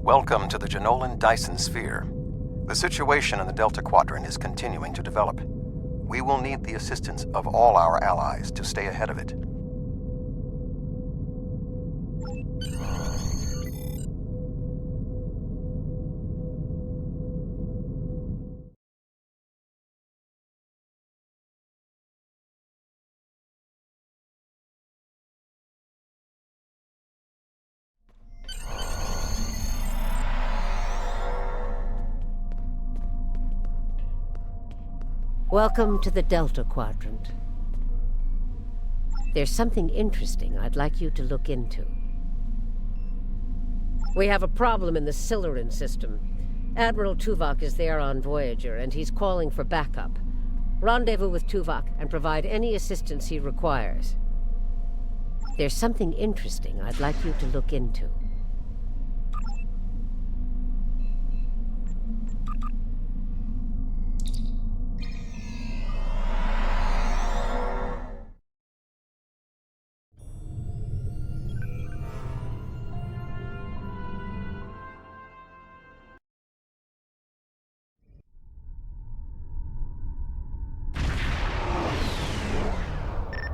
Welcome to the Jenolan Dyson Sphere. The situation in the Delta Quadrant is continuing to develop. We will need the assistance of all our allies to stay ahead of it. Welcome to the Delta Quadrant. There's something interesting I'd like you to look into. We have a problem in the Siluran system. Admiral Tuvok is there on Voyager, and he's calling for backup. Rendezvous with Tuvok and provide any assistance he requires. There's something interesting I'd like you to look into.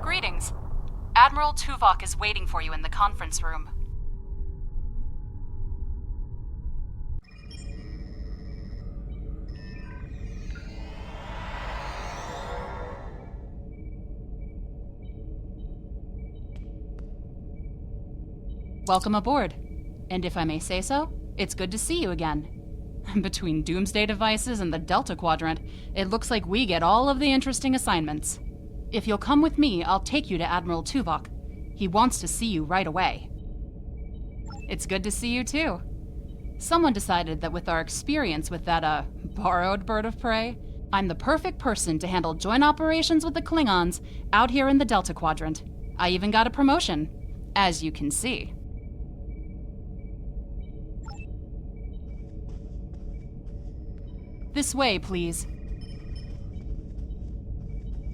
Greetings. Admiral Tuvok is waiting for you in the conference room. Welcome aboard. And if I may say so, it's good to see you again. Between Doomsday devices and the Delta Quadrant, it looks like we get all of the interesting assignments. If you'll come with me, I'll take you to Admiral Tuvok. He wants to see you right away. It's good to see you too. Someone decided that with our experience with that, borrowed bird of prey, I'm the perfect person to handle joint operations with the Klingons out here in the Delta Quadrant. I even got a promotion, as you can see. This way, please.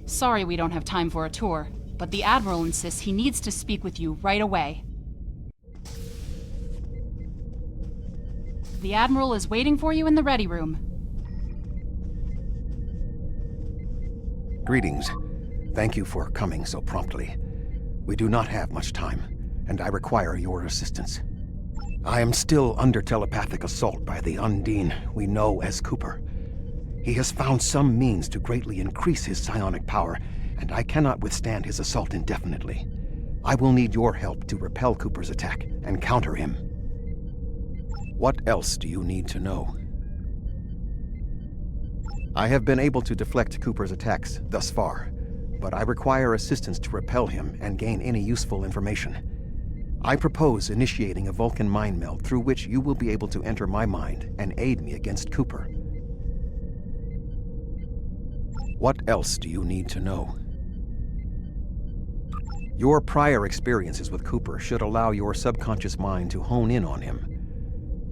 Sorry we don't have time for a tour, but the Admiral insists he needs to speak with you right away. The Admiral is waiting for you in the ready room. Greetings. Thank you for coming so promptly. We do not have much time, and I require your assistance. I am still under telepathic assault by the Undine we know as Cooper. He has found some means to greatly increase his psionic power, and I cannot withstand his assault indefinitely. I will need your help to repel Cooper's attack and counter him. What else do you need to know? I have been able to deflect Cooper's attacks thus far, but I require assistance to repel him and gain any useful information. I propose initiating a Vulcan mind meld through which you will be able to enter my mind and aid me against Cooper. What else do you need to know? Your prior experiences with Cooper should allow your subconscious mind to hone in on him.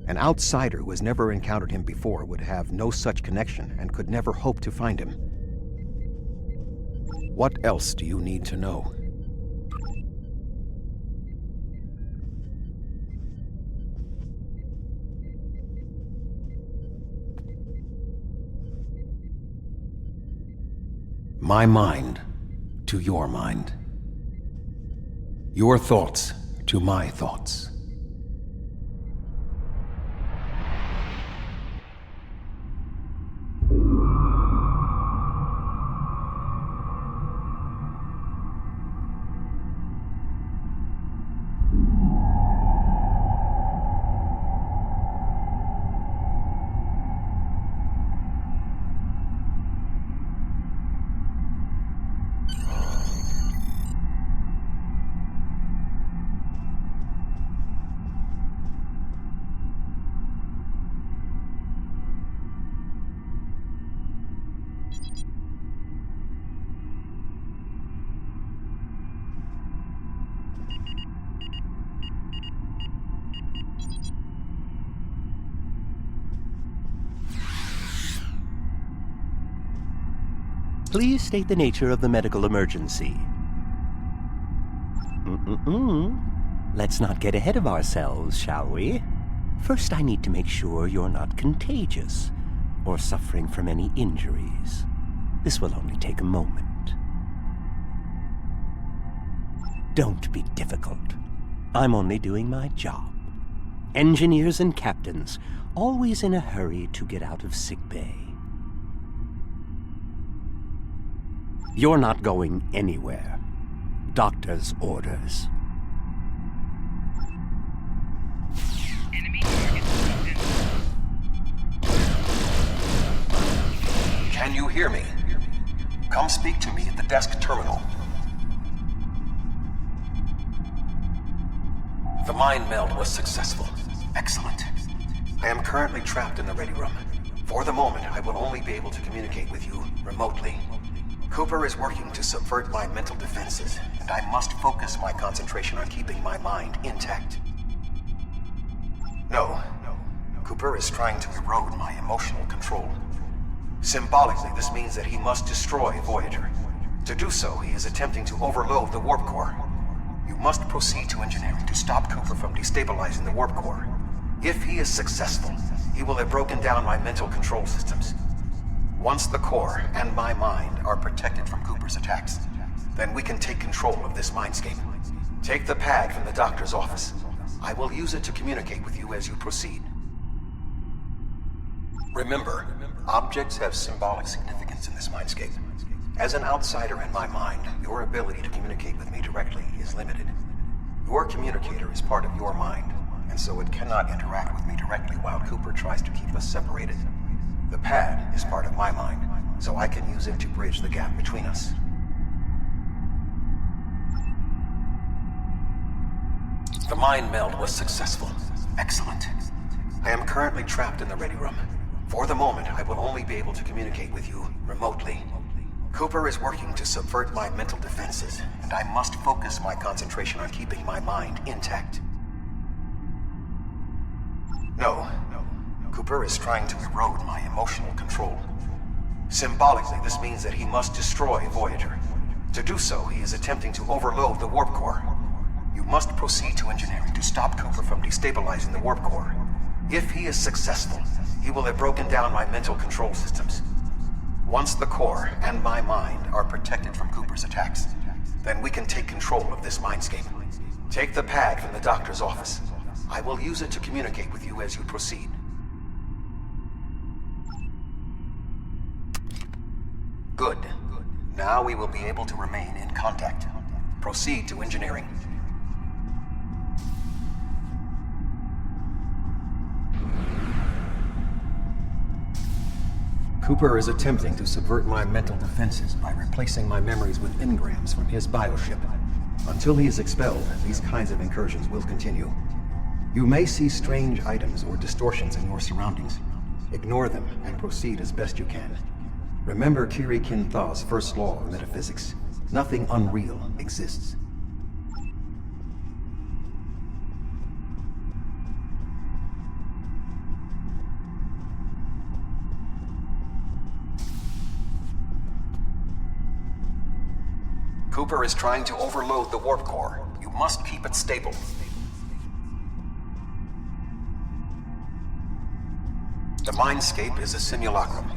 An outsider who has never encountered him before would have no such connection and could never hope to find him. What else do you need to know? My mind to your mind. Your thoughts to my thoughts. Please state the nature of the medical emergency. Let's not get ahead of ourselves, shall we? First, I need to make sure you're not contagious or suffering from any injuries. This will only take a moment. Don't be difficult. I'm only doing my job. Engineers and captains, always in a hurry to get out of sickbay. You're not going anywhere. Doctor's orders. Enemy target detected. Can you hear me? Come speak to me at the desk terminal. The mind meld was successful. Excellent. I am currently trapped in the ready room. For the moment, I will only be able to communicate with you remotely. Cooper is working to subvert my mental defenses, and I must focus my concentration on keeping my mind intact. No. Cooper is trying to erode my emotional control. Symbolically, this means that he must destroy Voyager. To do so, he is attempting to overload the warp core. You must proceed to engineering to stop Cooper from destabilizing the warp core. If he is successful, he will have broken down my mental control systems. Once the core and my mind are protected from Cooper's attacks, then we can take control of this mindscape. Take the pad from the doctor's office. I will use it to communicate with you as you proceed. Remember, objects have symbolic significance in this mindscape. As an outsider in my mind, your ability to communicate with me directly is limited. Your communicator is part of your mind, and so it cannot interact with me directly while Cooper tries to keep us separated. The pad is part of my mind, so I can use it to bridge the gap between us. The mind meld was successful. Excellent. I am currently trapped in the ready room. For the moment, I will only be able to communicate with you remotely. Cooper is working to subvert my mental defenses, and I must focus my concentration on keeping my mind intact. No. Cooper is trying to erode my emotional control. Symbolically, this means that he must destroy Voyager. To do so, he is attempting to overload the warp core. You must proceed to engineering to stop Cooper from destabilizing the warp core. If he is successful, he will have broken down my mental control systems. Once the core and my mind are protected from Cooper's attacks, then we can take control of this mindscape. Take the pad from the doctor's office. I will use it to communicate with you as you proceed. Good. Now we will be able to remain in contact. Proceed to engineering. Cooper is attempting to subvert my mental defenses by replacing my memories with engrams from his bioship. Until he is expelled, these kinds of incursions will continue. You may see strange items or distortions in your surroundings. Ignore them and proceed as best you can. Remember Kiri Kin-Thaw's first law of metaphysics. Nothing unreal exists. Cooper is trying to overload the warp core. You must keep it stable. The Mindscape is a simulacrum.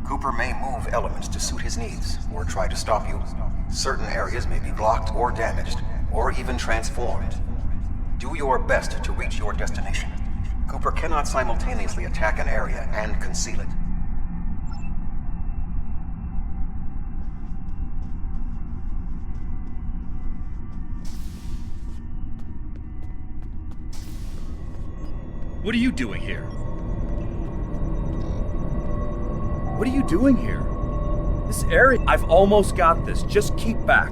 Cooper may move elements to suit his needs, or try to stop you. Certain areas may be blocked or damaged, or even transformed. Do your best to reach your destination. Cooper cannot simultaneously attack an area and conceal it. What are you doing here? What are you doing here? This area... I've almost got this. Just keep back.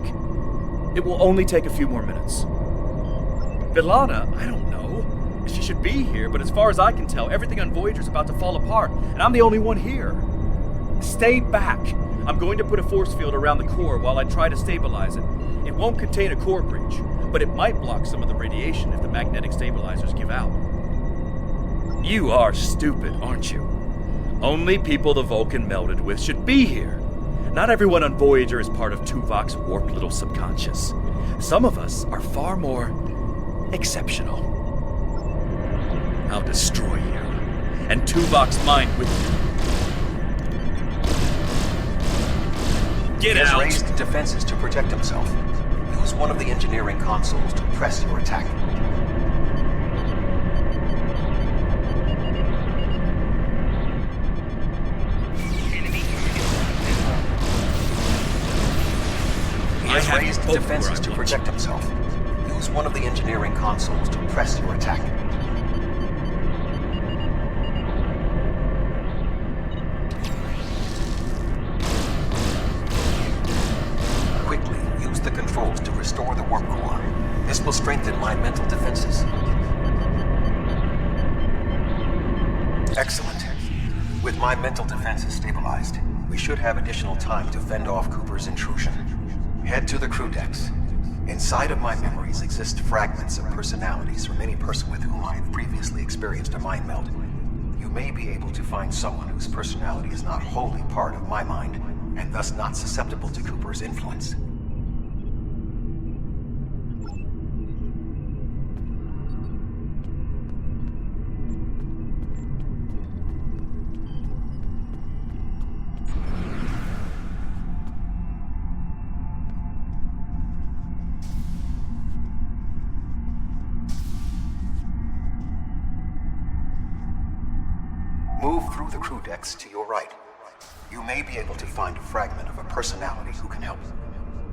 It will only take a few more minutes. B'Elanna, I don't know. She should be here, but as far as I can tell, everything on Voyager's about to fall apart, and I'm the only one here. Stay back. I'm going to put a force field around the core while I try to stabilize it. It won't contain a core breach, but it might block some of the radiation if the magnetic stabilizers give out. You are stupid, aren't you? Only people the Vulcan melded with should be here. Not everyone on Voyager is part of Tuvok's warped little subconscious. Some of us are far more exceptional. I'll destroy you, and Tuvok's mind with you. Get He has out! raised defenses to protect himself. Use one of the engineering consoles to press your attack. Enemy He has have raised both defenses where I to want protect himself. Use one of the engineering consoles to press your attack. Quickly use the controls to restore the warp core. This will strengthen my mental defenses. Excellent. With my mental defenses stabilized, we should have additional time to fend off Cooper's intrusion. Head to the crew decks. Inside of my memories exist fragments of personalities from any person with whom I have previously experienced a mind meld. You may be able to find someone whose personality is not wholly part of my mind, and thus not susceptible to Cooper's influence. Move through the crew decks to your right. You may be able to find a fragment of a personality who can help.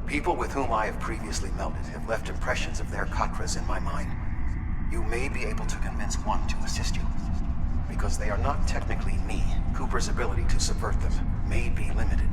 People with whom I have previously melded have left impressions of their Katras in my mind. You may be able to convince one to assist you. Because they are not technically me, Cooper's ability to subvert them may be limited.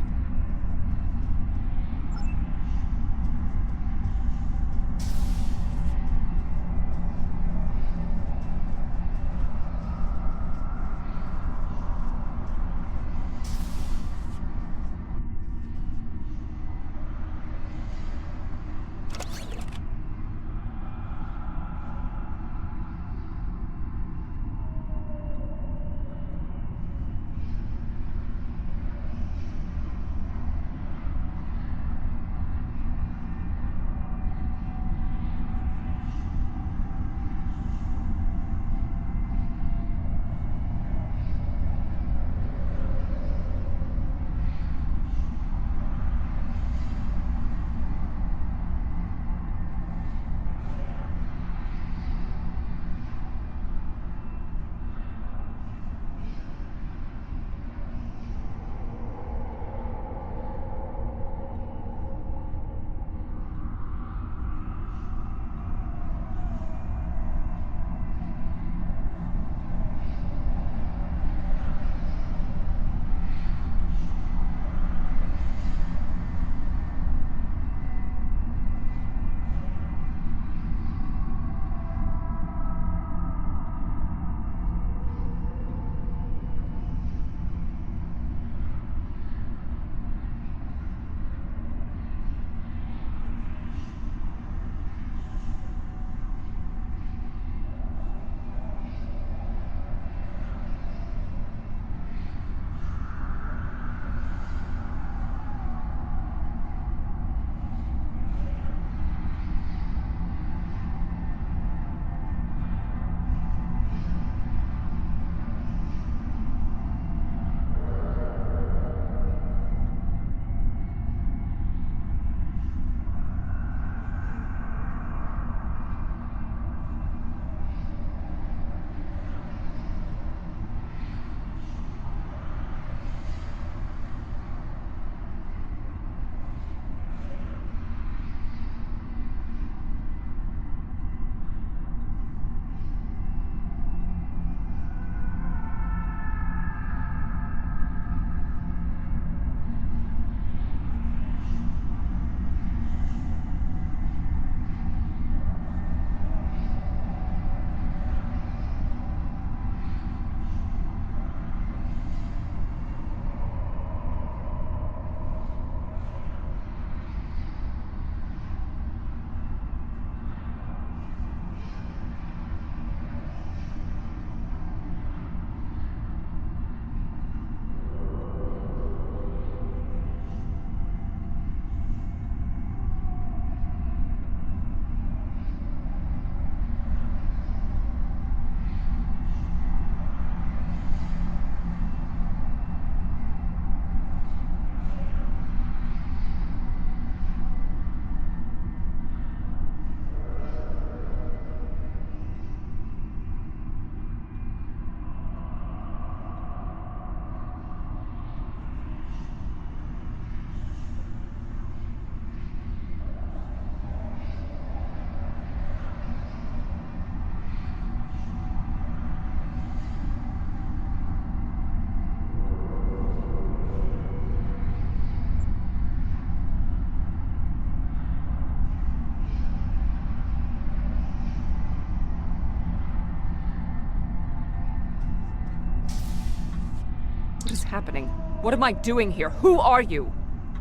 is happening? What am I doing here? Who are you?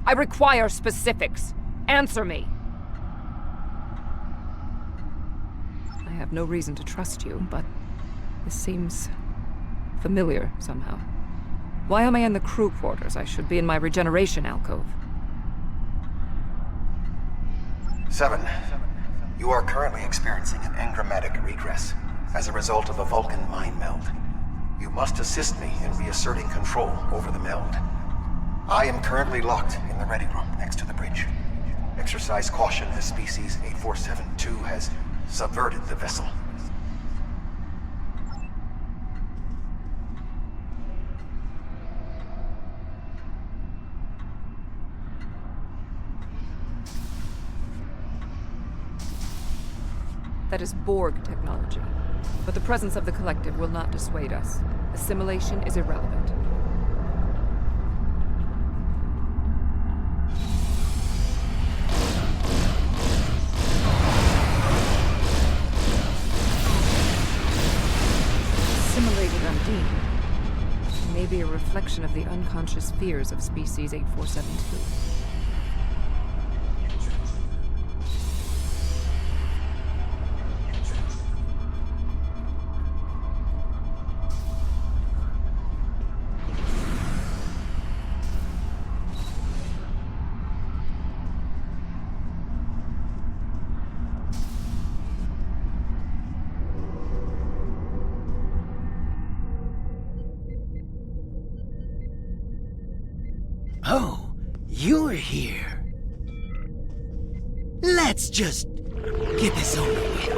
I require specifics. Answer me. I have no reason to trust you, but this seems familiar somehow. Why am I in the crew quarters? I should be in my regeneration alcove. 7. You are currently experiencing an engrammatic regress as a result of a Vulcan mind meld. You must assist me in reasserting control over the meld. I am currently locked in the ready room next to the bridge. Exercise caution as Species 8472 has subverted the vessel. That is Borg technology. But the presence of the Collective will not dissuade us. Assimilation is irrelevant. Assimilated Undine. Maybe a reflection of the unconscious fears of Species 8472. Oh, you're here. Let's just get this over with.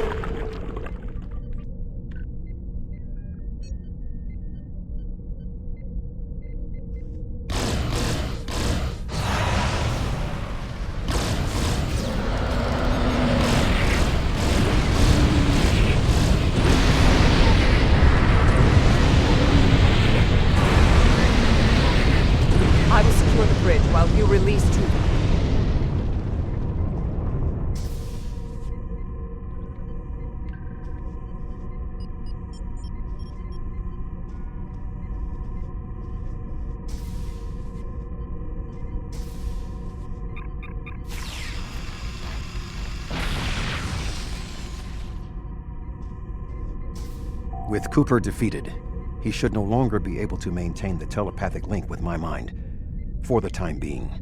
I will secure the bridge while you release Tuvok. With Cooper defeated, he should no longer be able to maintain the telepathic link with my mind, for the time being.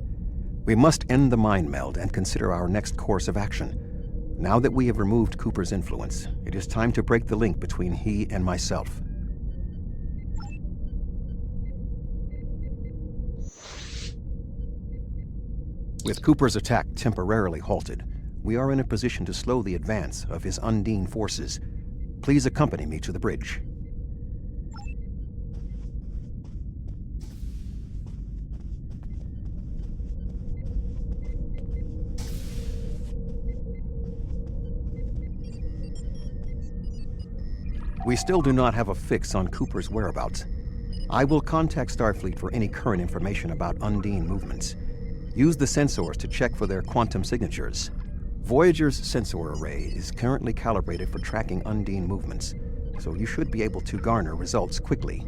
We must end the mind meld and consider our next course of action. Now that we have removed Cooper's influence, it is time to break the link between he and myself. With Cooper's attack temporarily halted, we are in a position to slow the advance of his Undine forces. Please accompany me to the bridge. We still do not have a fix on Cooper's whereabouts. I will contact Starfleet for any current information about Undine movements. Use the sensors to check for their quantum signatures. Voyager's sensor array is currently calibrated for tracking Undine movements, so you should be able to garner results quickly.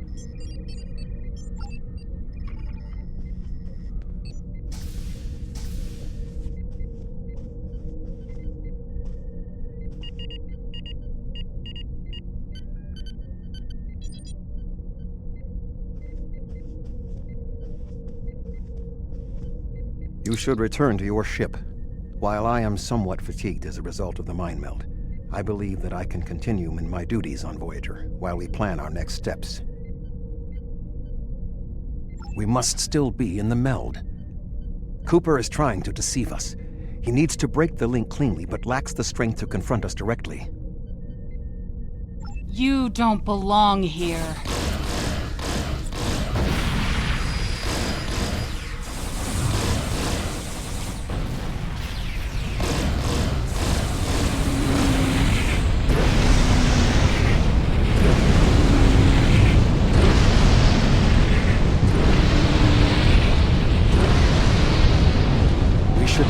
You should return to your ship. While I am somewhat fatigued as a result of the mind meld, I believe that I can continue in my duties on Voyager while we plan our next steps. We must still be in the meld. Cooper is trying to deceive us. He needs to break the link cleanly, but lacks the strength to confront us directly. You don't belong here.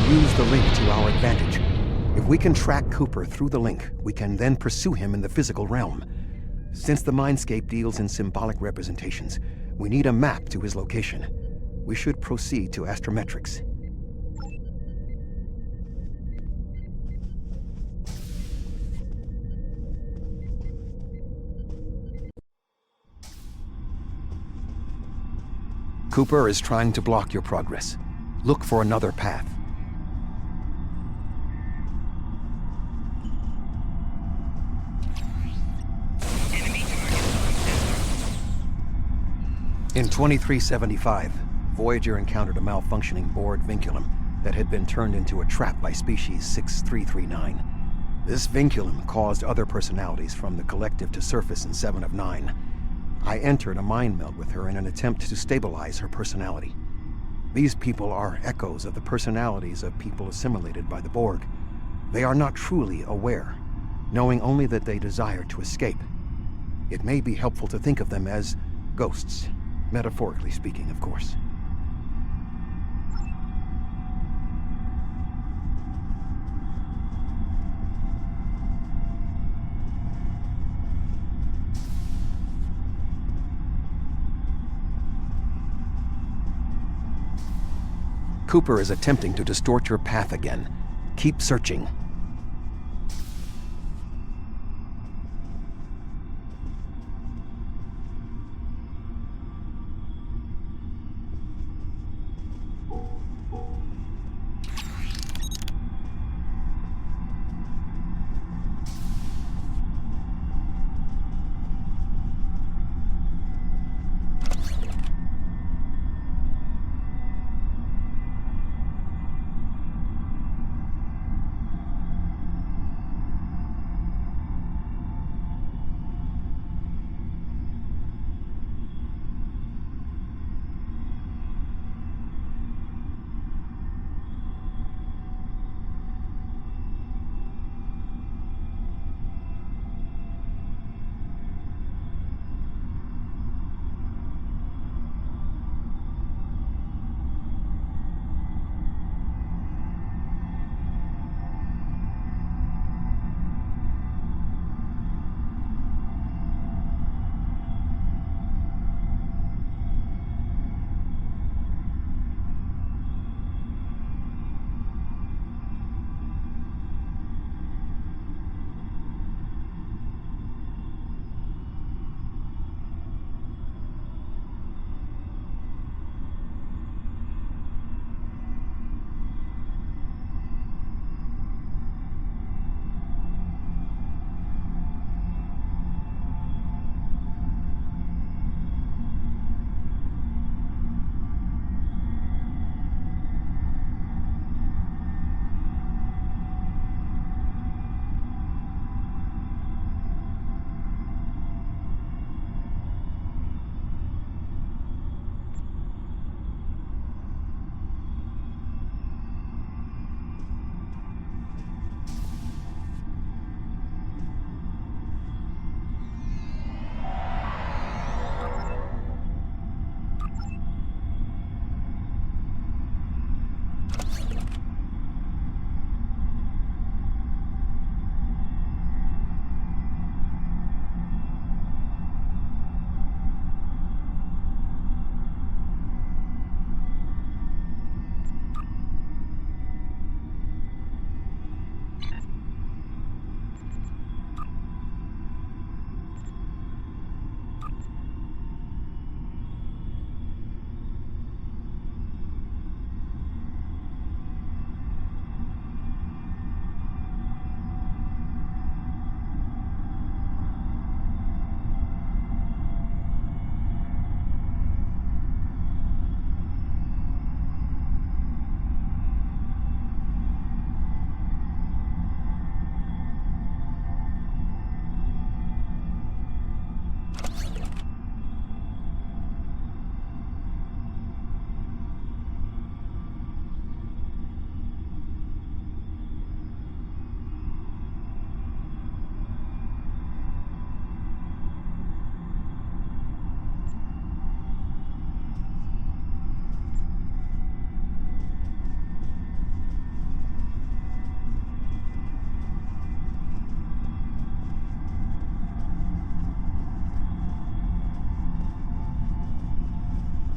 Use the link to our advantage. If we can track Cooper through the link, we can then pursue him in the physical realm. Since the Mindscape deals in symbolic representations, We need a map to his location. We should proceed to astrometrics. Cooper is trying to block your progress. Look for another path. In 2375, Voyager encountered a malfunctioning Borg vinculum that had been turned into a trap by species 6339. This vinculum caused other personalities from the Collective to surface in 7 of 9. I entered a mind meld with her in an attempt to stabilize her personality. These people are echoes of the personalities of people assimilated by the Borg. They are not truly aware, knowing only that they desire to escape. It may be helpful to think of them as ghosts, metaphorically speaking, of course. Cooper is attempting to distort your path again. Keep searching.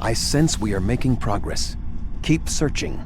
I sense we are making progress. Keep searching.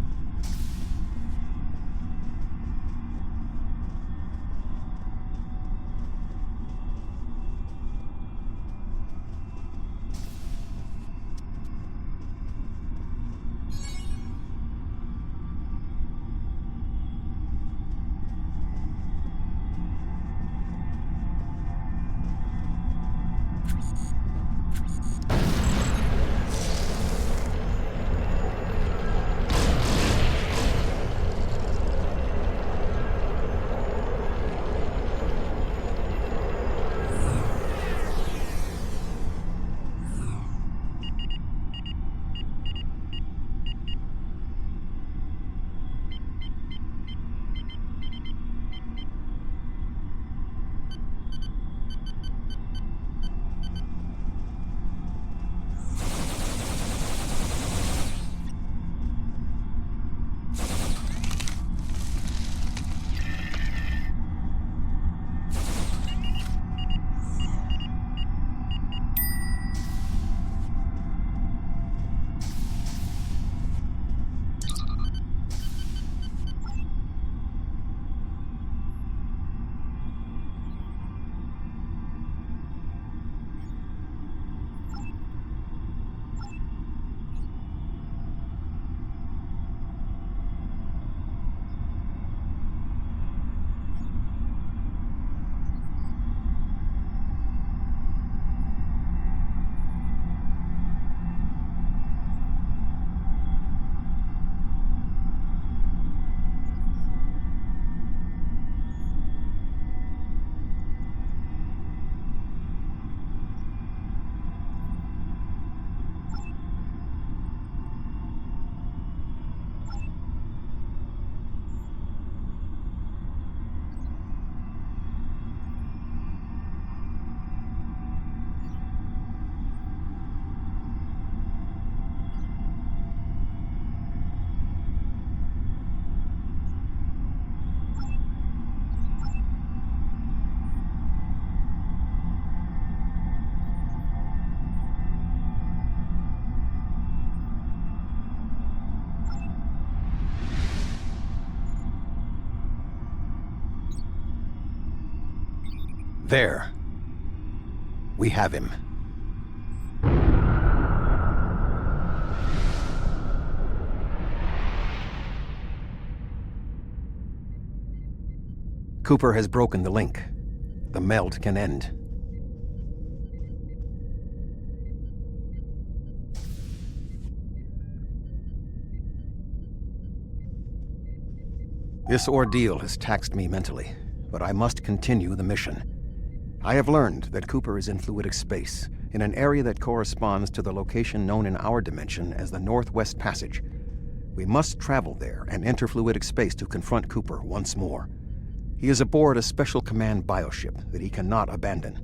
There. We have him. Cooper has broken the link. The meld can end. This ordeal has taxed me mentally, but I must continue the mission. I have learned that Cooper is in fluidic space, in an area that corresponds to the location known in our dimension as the Northwest Passage. We must travel there and enter fluidic space to confront Cooper once more. He is aboard a Special Command bioship that he cannot abandon.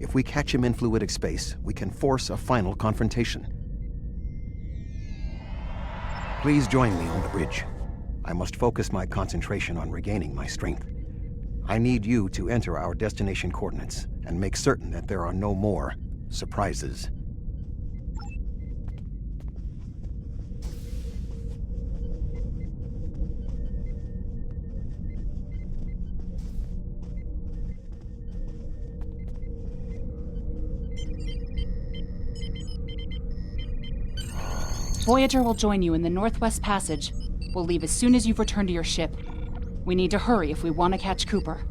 If we catch him in fluidic space, we can force a final confrontation. Please join me on the bridge. I must focus my concentration on regaining my strength. I need you to enter our destination coordinates and make certain that there are no more surprises. Voyager will join you in the Northwest Passage. We'll leave as soon as you've returned to your ship. We need to hurry if we want to catch Cooper.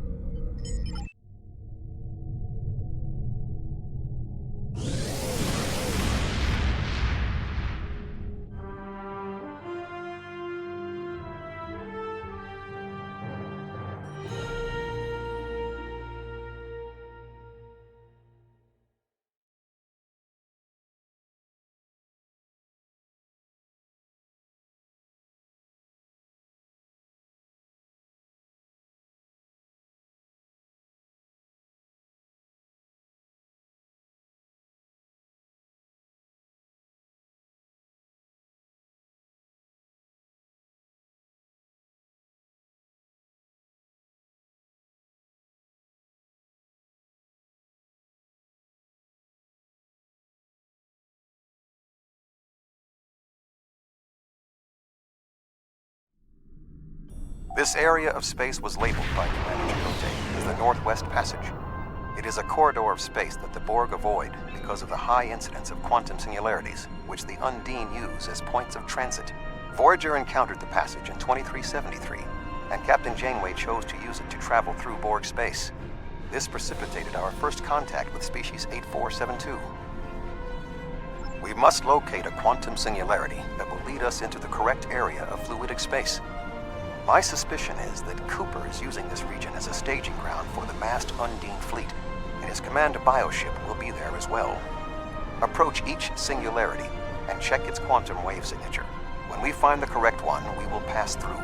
This area of space was labeled by Commander Chakotay as the Northwest Passage. It is a corridor of space that the Borg avoid because of the high incidence of quantum singularities, which the Undine use as points of transit. Voyager encountered the passage in 2373, and Captain Janeway chose to use it to travel through Borg space. This precipitated our first contact with species 8472. We must locate a quantum singularity that will lead us into the correct area of fluidic space. My suspicion is that Cooper is using this region as a staging ground for the massed Undine fleet, and his command bioship will be there as well. Approach each singularity and check its quantum wave signature. When we find the correct one, we will pass through.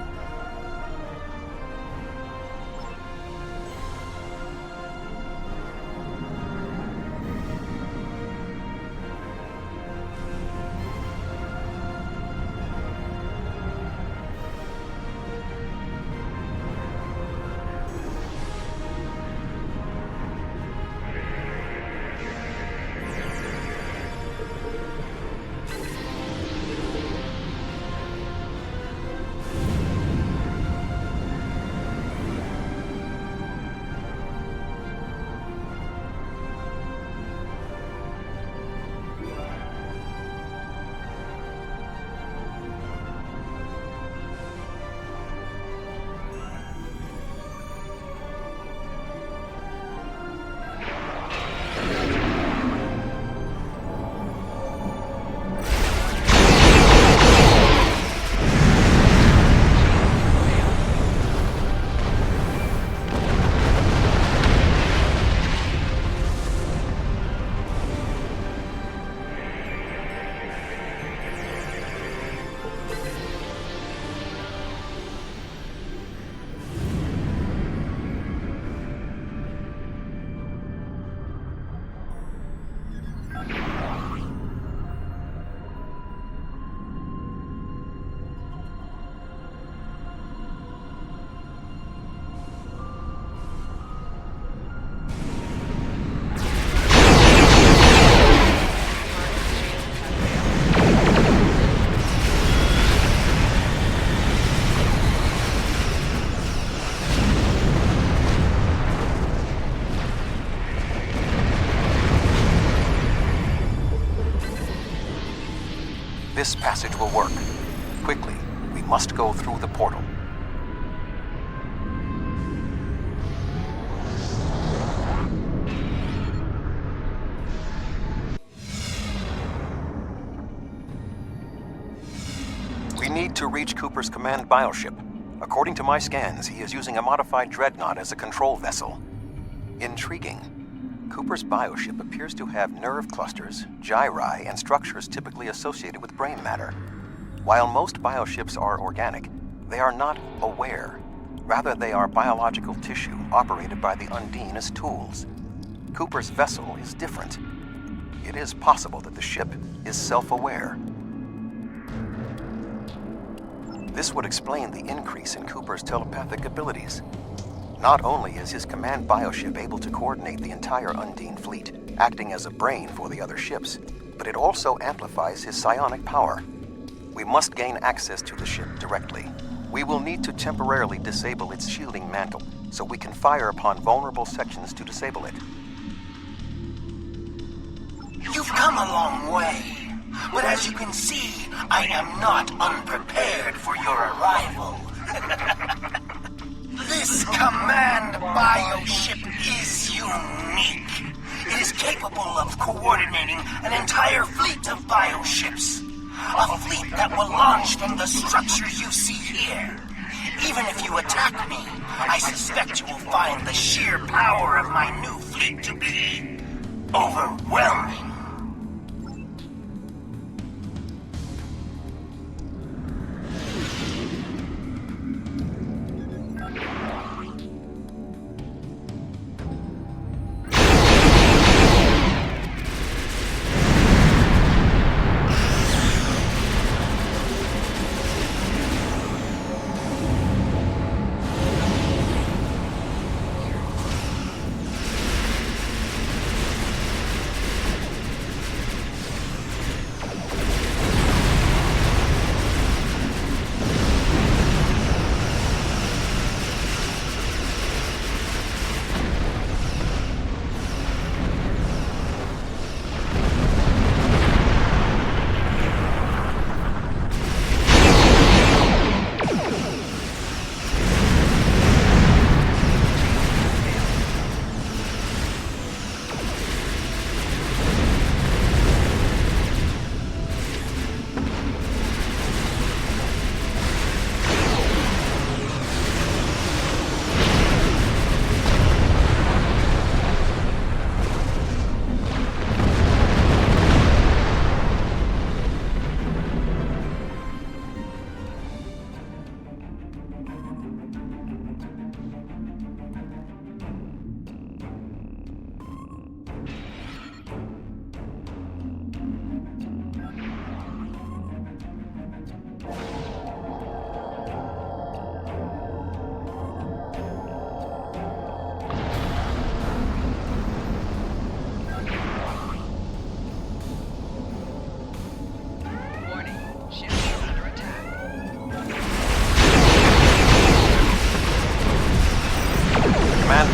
This passage will work. Quickly, we must go through the portal. We need to reach Cooper's command bioship. According to my scans, he is using a modified dreadnought as a control vessel. Intriguing. Cooper's bioship appears to have nerve clusters, gyri, and structures typically associated with brain matter. While most bioships are organic, they are not aware. Rather, they are biological tissue operated by the Undine as tools. Cooper's vessel is different. It is possible that the ship is self-aware. This would explain the increase in Cooper's telepathic abilities. Not only is his command bioship able to coordinate the entire Undine fleet, acting as a brain for the other ships, but it also amplifies his psionic power. We must gain access to the ship directly. We will need to temporarily disable its shielding mantle, so we can fire upon vulnerable sections to disable it. You've come a long way, but as you can see, I am not unprepared for your arrival. This command bioship is unique. It is capable of coordinating an entire fleet of bioships. A fleet that will launch from the structure you see here. Even if you attack me, I suspect you will find the sheer power of my new fleet to be overwhelming.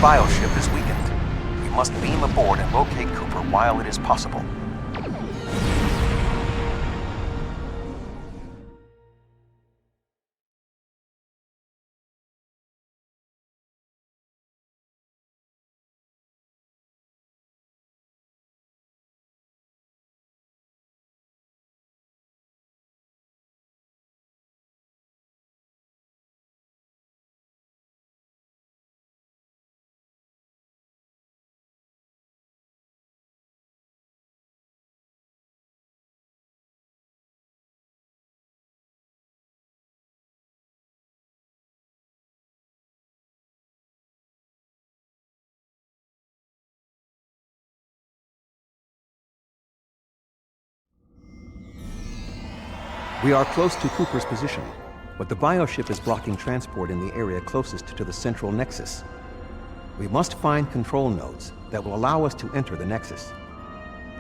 bioship is weakened. We must beam aboard and locate Cooper while it is possible. We are close to Cooper's position, but the bioship is blocking transport in the area closest to the central nexus. We must find control nodes that will allow us to enter the nexus.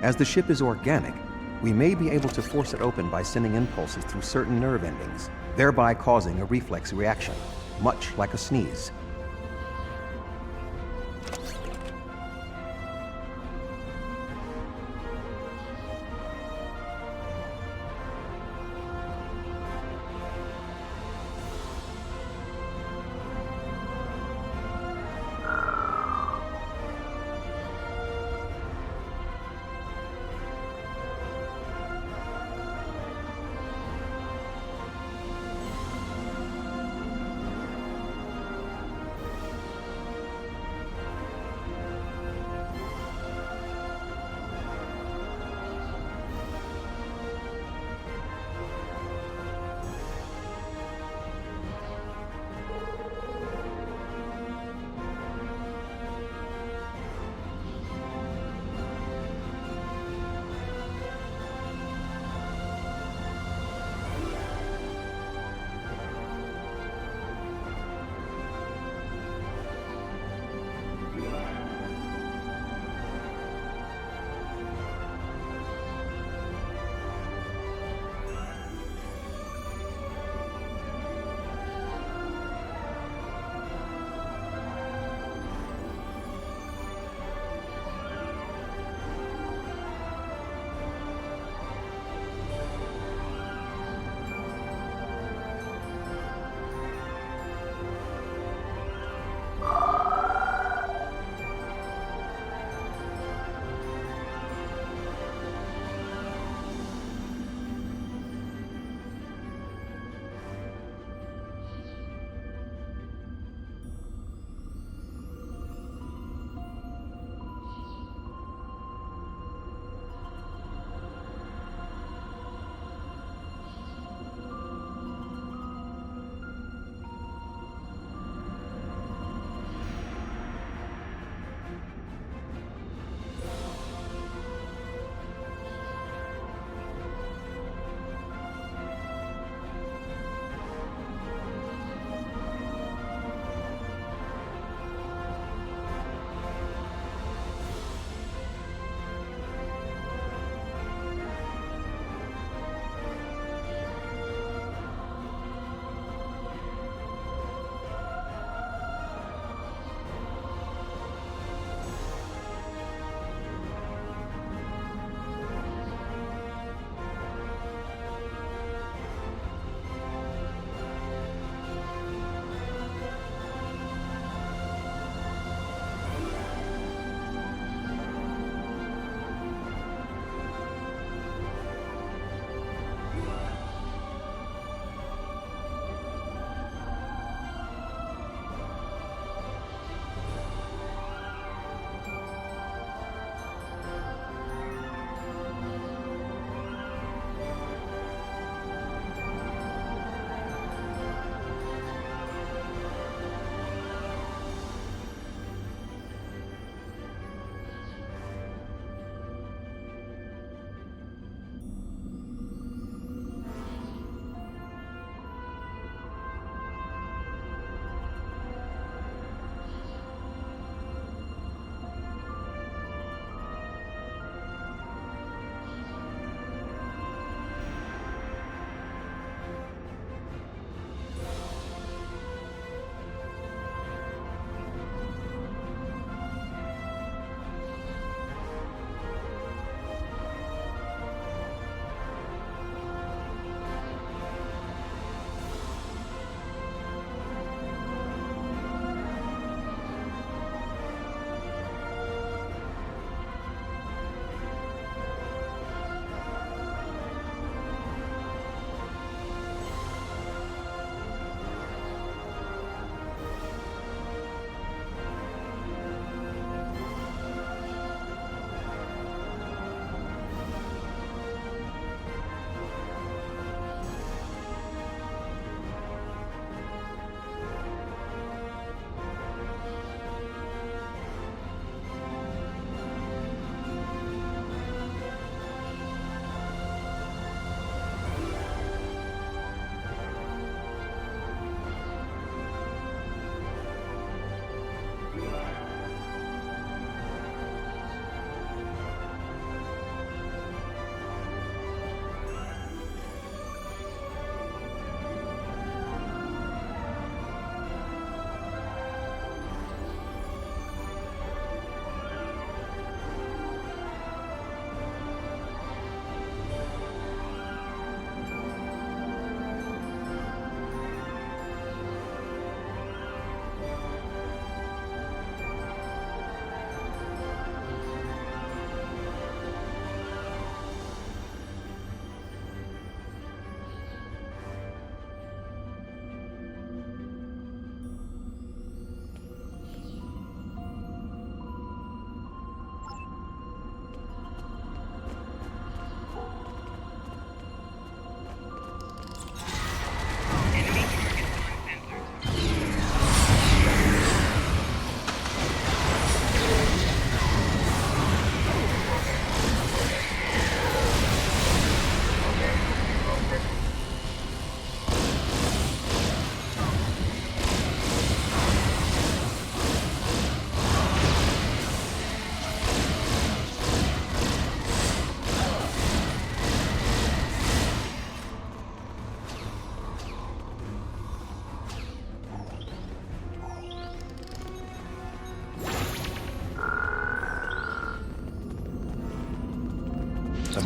As the ship is organic, we may be able to force it open by sending impulses through certain nerve endings, thereby causing a reflex reaction, much like a sneeze.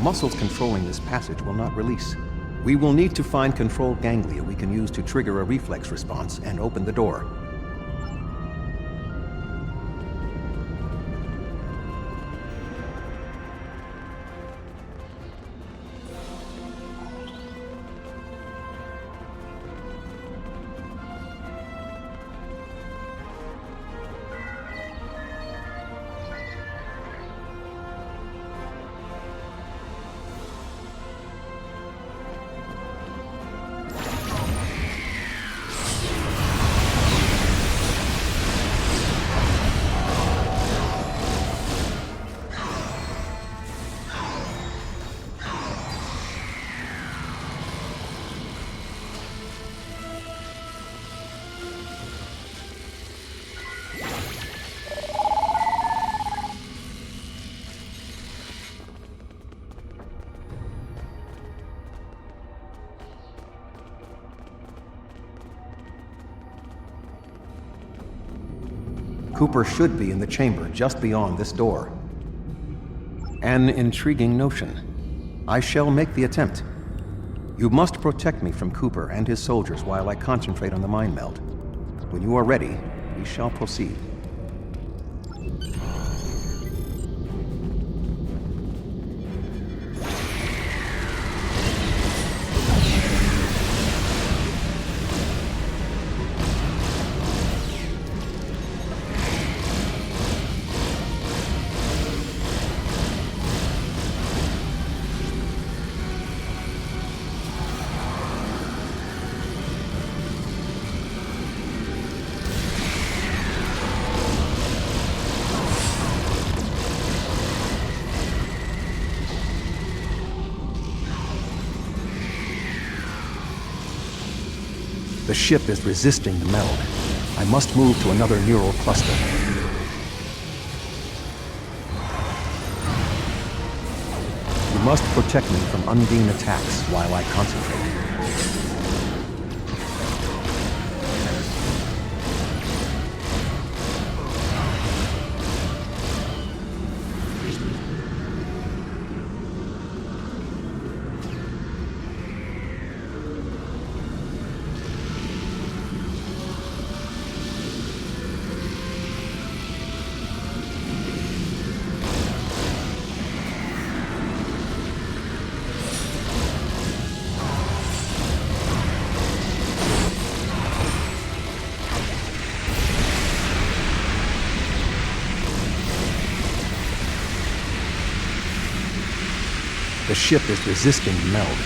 muscles controlling this passage will not release. We will need to find controlled ganglia we can use to trigger a reflex response and open the door. Cooper should be in the chamber just beyond this door. An intriguing notion. I shall make the attempt. You must protect me from Cooper and his soldiers while I concentrate on the mind meld. When you are ready, we shall proceed. The ship is resisting the meld. I must move to another neural cluster. You must protect me from Undine attacks while I concentrate. The ship is resisting the meld.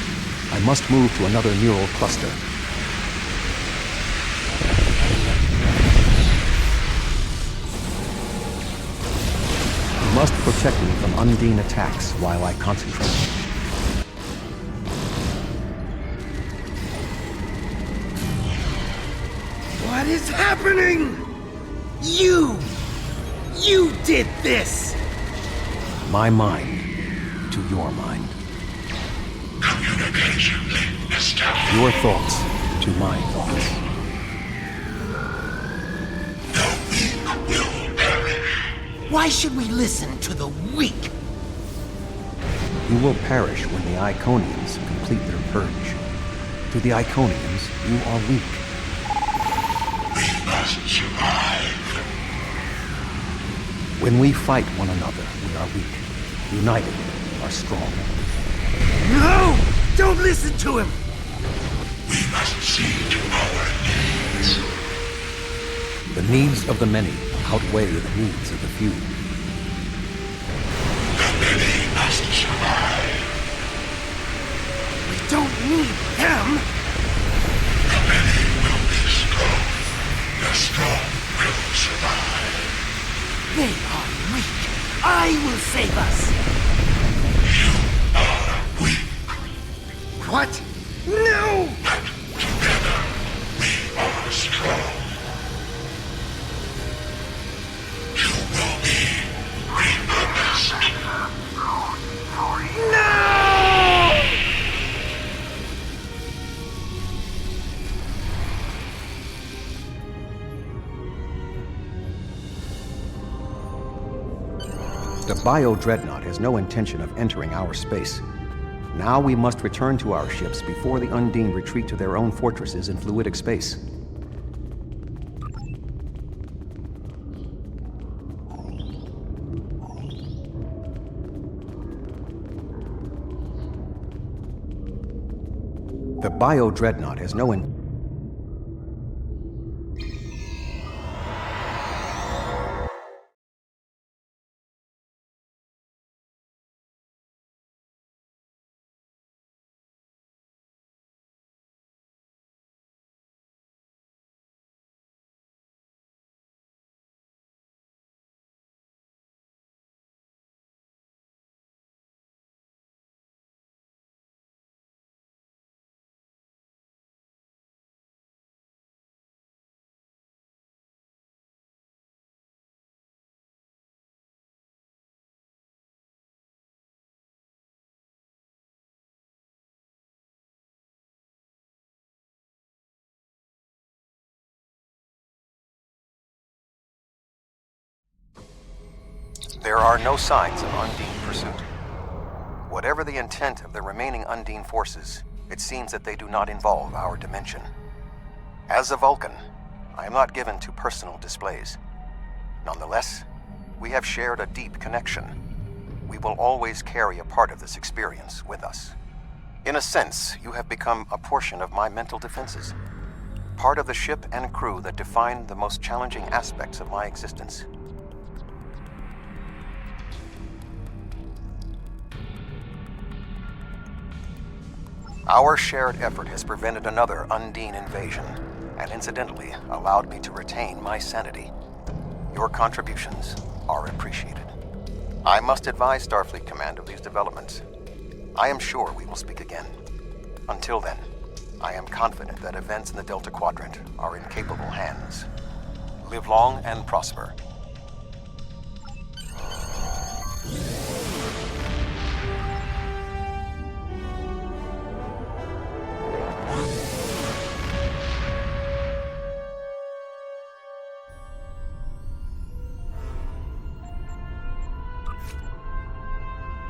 I must move to another neural cluster. You must protect me from Undine attacks while I concentrate. What is happening? You did this! My mind to your mind. Communication established. Your thoughts to my thoughts. The weak will perish. Why should we listen to the weak? You will perish when the Iconians complete their purge. To the Iconians, you are weak. We must survive. When we fight one another, we are weak. United, we are strong. No! Don't listen to him! We must see to our needs. The needs of the many outweigh the needs of the few. The many must survive. We don't need them! The many will be strong. The strong will survive. They are weak. I will save us! You are weak. What? No! But together we are strong. You will be repurposed. No! Bio-Dreadnought has no intention of entering our space. Now we must return to our ships before the Undine retreat to their own fortresses in fluidic space. The Bio-Dreadnought has no There are no signs of Undine pursuit. Whatever the intent of the remaining Undine forces, it seems that they do not involve our dimension. As a Vulcan, I am not given to personal displays. Nonetheless, we have shared a deep connection. We will always carry a part of this experience with us. In a sense, you have become a portion of my mental defenses. Part of the ship and crew that define the most challenging aspects of my existence. Our shared effort has prevented another Undine invasion, and incidentally allowed me to retain my sanity. Your contributions are appreciated. I must advise Starfleet Command of these developments. I am sure we will speak again. Until then, I am confident that events in the Delta Quadrant are in capable hands. Live long and prosper.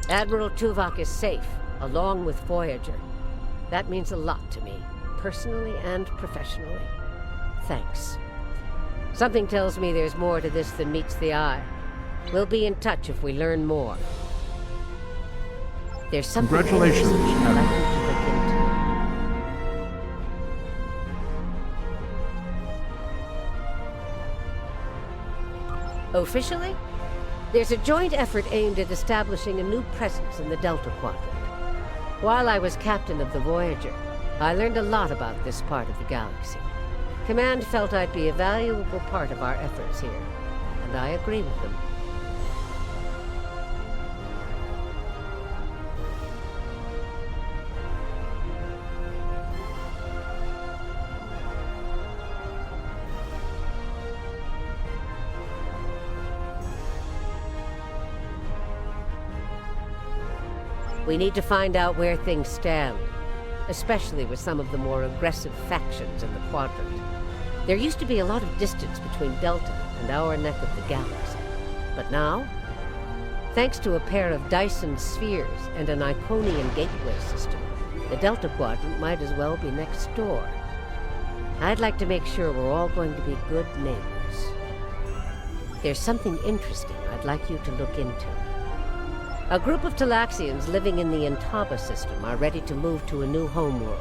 Admiral Tuvok is safe, along with Voyager. That means a lot to me, personally and professionally. Thanks. Something tells me there's more to this than meets the eye. We'll be in touch if we learn more. There's something Congratulations, I'd like you to look into. Officially? There's a joint effort aimed at establishing a new presence in the Delta Quadrant. While I was captain of the Voyager, I learned a lot about this part of the galaxy. Command felt I'd be a valuable part of our efforts here, and I agree with them. We need to find out where things stand, especially with some of the more aggressive factions in the Quadrant. There used to be a lot of distance between Delta and our neck of the galaxy. But now, thanks to a pair of Dyson spheres and an Iconian gateway system, the Delta Quadrant might as well be next door. I'd like to make sure we're all going to be good neighbors. There's something interesting I'd like you to look into. A group of Talaxians living in the Intaba system are ready to move to a new homeworld.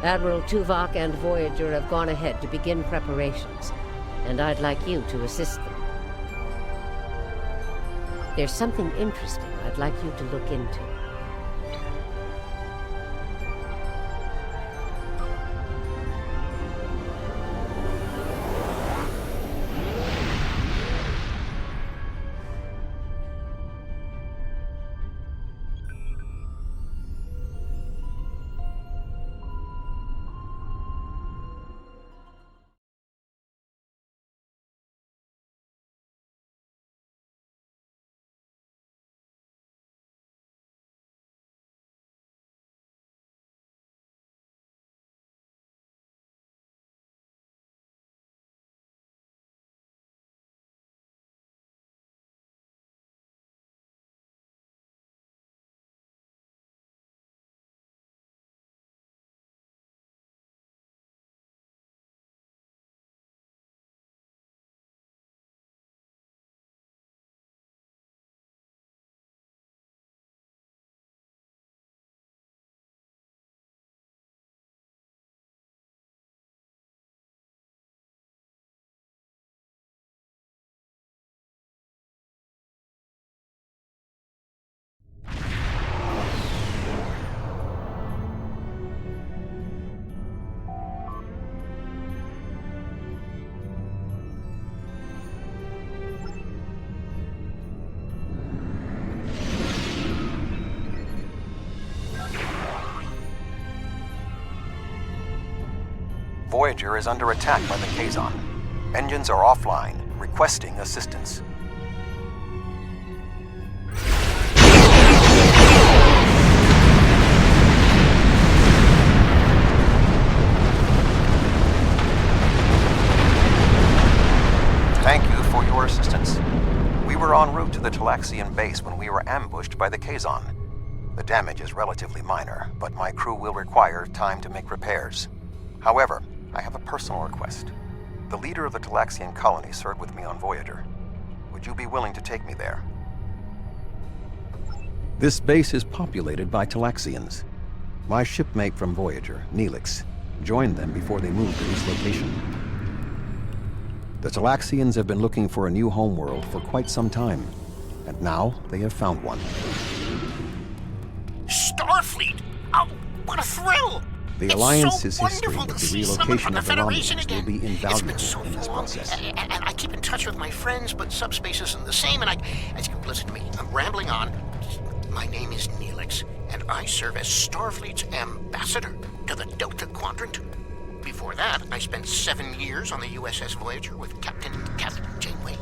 Admiral Tuvok and Voyager have gone ahead to begin preparations, and I'd like you to assist them. There's something interesting I'd like you to look into. Voyager is under attack by the Kazon. Engines are offline, requesting assistance. Thank you for your assistance. We were en route to the Talaxian base when we were ambushed by the Kazon. The damage is relatively minor, but my crew will require time to make repairs. However, I have a personal request. The leader of the Talaxian colony served with me on Voyager. Would you be willing to take me there? This base is populated by Talaxians. My shipmate from Voyager, Neelix, joined them before they moved to this location. The Talaxians have been looking for a new homeworld for quite some time, and now they have found one. Starfleet? Oh, what a thrill! The It's Alliance's so history wonderful with to the see someone relocation from the of the Federation Romulans will again. be It's invaluable been so in this long, process. and I keep in touch with my friends, but subspace isn't the same, and listen to me, I'm rambling on. My name is Neelix, and I serve as Starfleet's ambassador to the Delta Quadrant. Before that, I spent 7 years on the USS Voyager with Captain Catherine Janeway.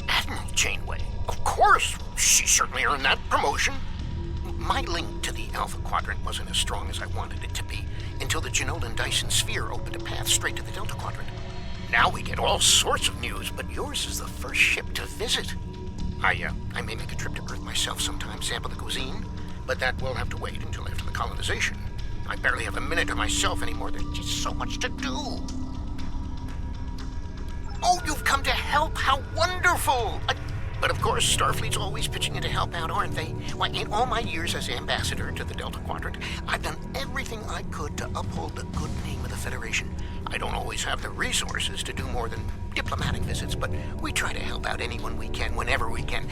Admiral Janeway? Of course! She certainly earned that promotion. My link to the Alpha Quadrant wasn't as strong as I wanted it to be until the Jenolan Dyson Sphere opened a path straight to the Delta Quadrant. Now we get all sorts of news, but yours is the first ship to visit. I may make a trip to Earth myself sometime, sample the cuisine, but that will have to wait until after the colonization. I barely have a minute to myself anymore. There's just so much to do. Oh, you've come to help! How wonderful! But of course, Starfleet's always pitching in to help out, aren't they? Why, in all my years as ambassador to the Delta Quadrant, I've done everything I could to uphold the good name of the Federation. I don't always have the resources to do more than diplomatic visits, but we try to help out anyone we can, whenever we can.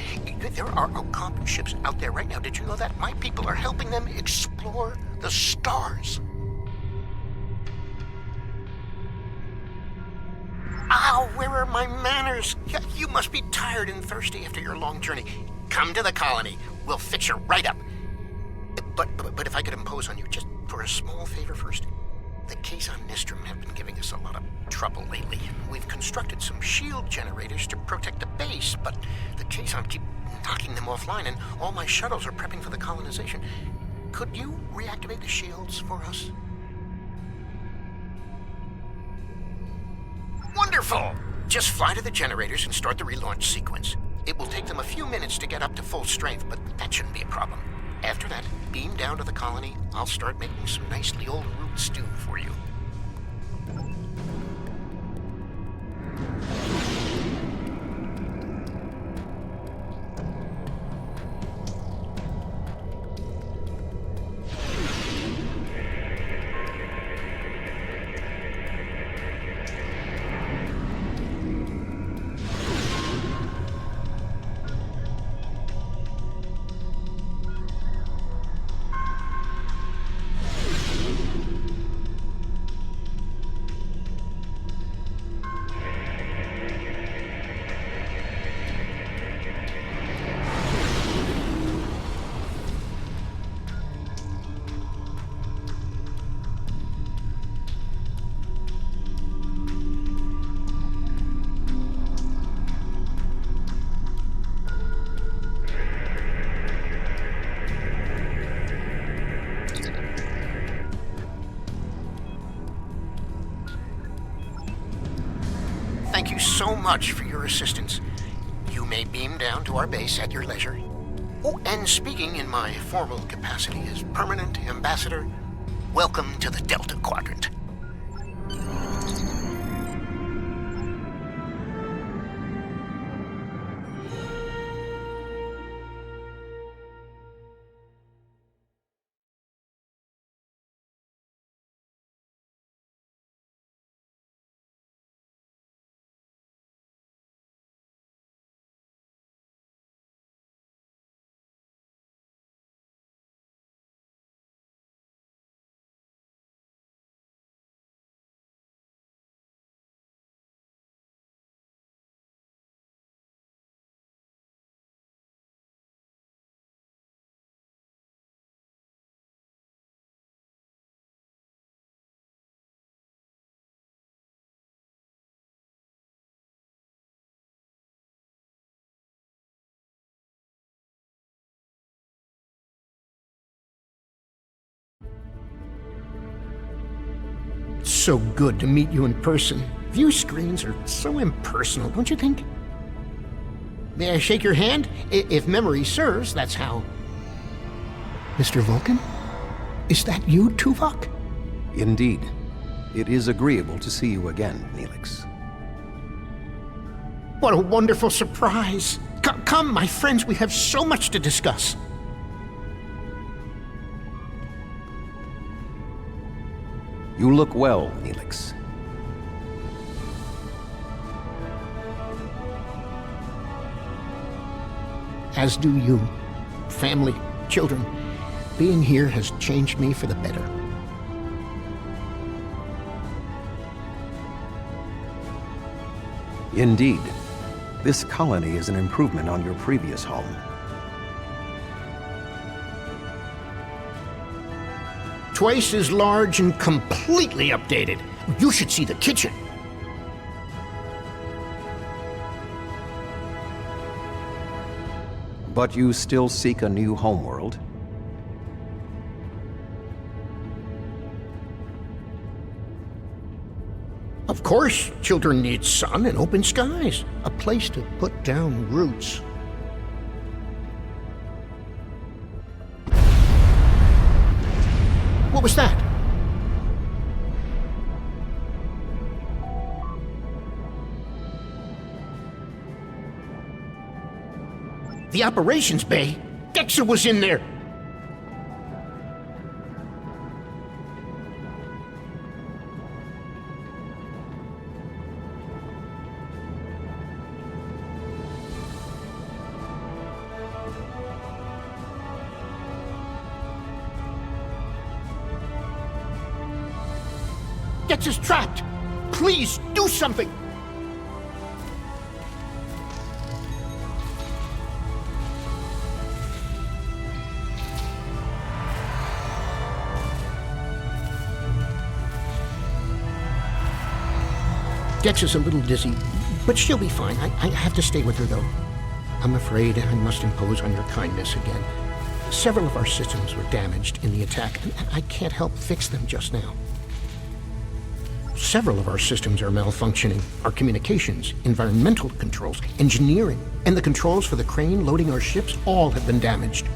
There are Alcompan ships out there right now. Did you know that? My people are helping them explore the stars. Ow, where are my manners? You must be tired and thirsty after your long journey. Come to the colony. We'll fix you right up. But if I could impose on you just for a small favor first. The Kazon Nistrum have been giving us a lot of trouble lately. We've constructed some shield generators to protect the base, but the Kazon keep knocking them offline, and all my shuttles are prepping for the colonization. Could you reactivate the shields for us? Wonderful! Just fly to the generators and start the relaunch sequence. It will take them a few minutes to get up to full strength, but that shouldn't be a problem. After that, beam down to the colony. I'll start making some nicely old root stew for you. Thank you so much for your assistance. You may beam down to our base at your leisure. Oh, and speaking in my formal capacity as permanent ambassador, welcome to the Delta Quadrant. so good to meet you in person. View screens are so impersonal, don't you think? May I shake your hand? If memory serves, that's how. Mr. Vulcan? Is that you, Tuvok? Indeed. It is agreeable to see you again, Neelix. What a wonderful surprise! Come, my friends, we have so much to discuss. You look well, Neelix. As do you. Family, children. Being here has changed me for the better. Indeed. This colony is an improvement on your previous home. Twice as large and completely updated. You should see the kitchen. But you still seek a new homeworld? Of course, children need sun and open skies. A place to put down roots. What was that? The operations bay? Dexa was in there! Dex's trapped! Please, do something! Dex is a little dizzy, but she'll be fine. I have to stay with her, though. I'm afraid I must impose on your kindness again. Several of our systems were damaged in the attack, and I can't help fix them just now. Several of our systems are malfunctioning. Our communications, environmental controls, engineering, and the controls for the crane loading our ships all have been damaged.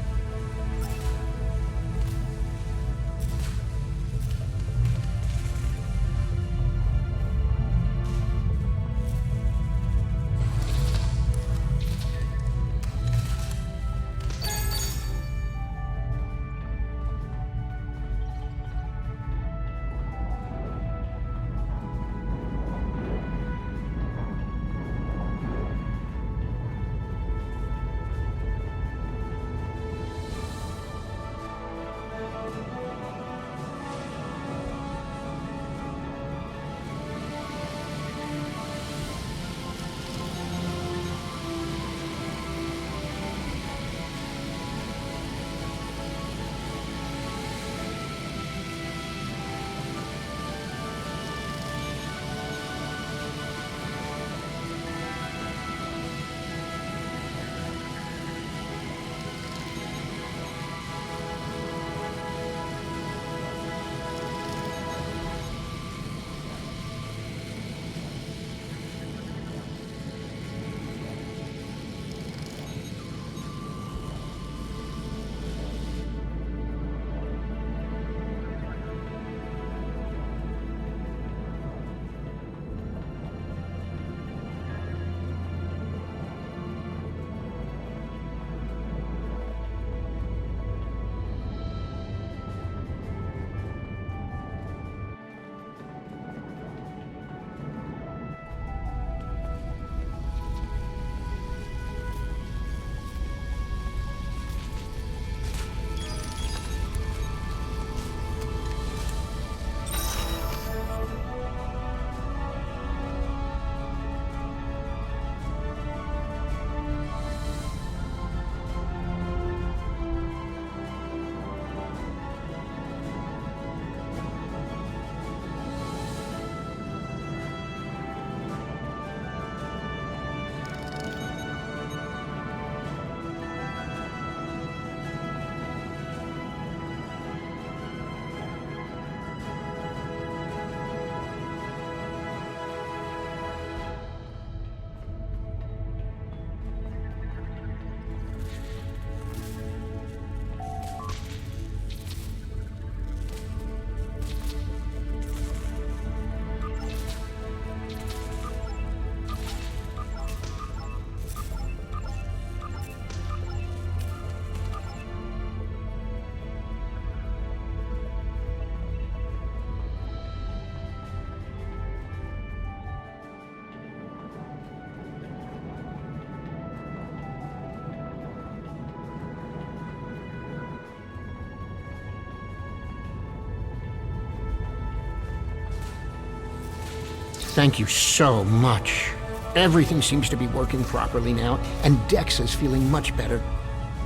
Thank you so much. Everything seems to be working properly now, and Dex is feeling much better.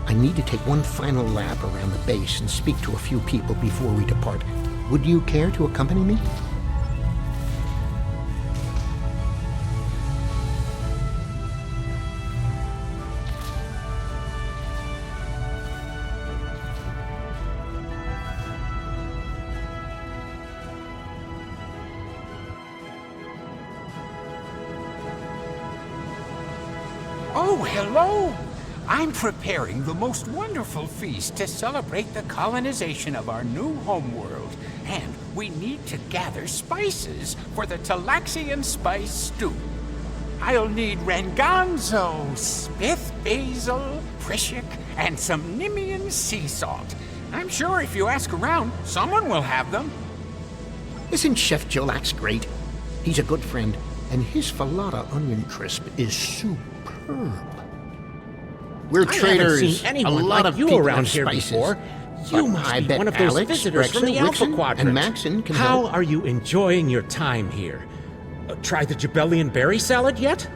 I need to take one final lap around the base and speak to a few people before we depart. Would you care to accompany me? Oh, hello! I'm preparing the most wonderful feast to celebrate the colonization of our new homeworld, and we need to gather spices for the Talaxian spice stew. I'll need Ranganzo, Spith basil, Prishik, and some Nimian sea salt. I'm sure if you ask around, someone will have them. Isn't Chef Jolax great? He's a good friend, and his Falada onion crisp is superb. We're traders. I haven't seen anyone a lot like of you people around have here spices. before. You must I be bet one of those Alex, visitors from the Brexen, Alpha Wixen, Quadrant. and Maxon can How help. are you enjoying your time here? Try the Jabellian berry salad yet?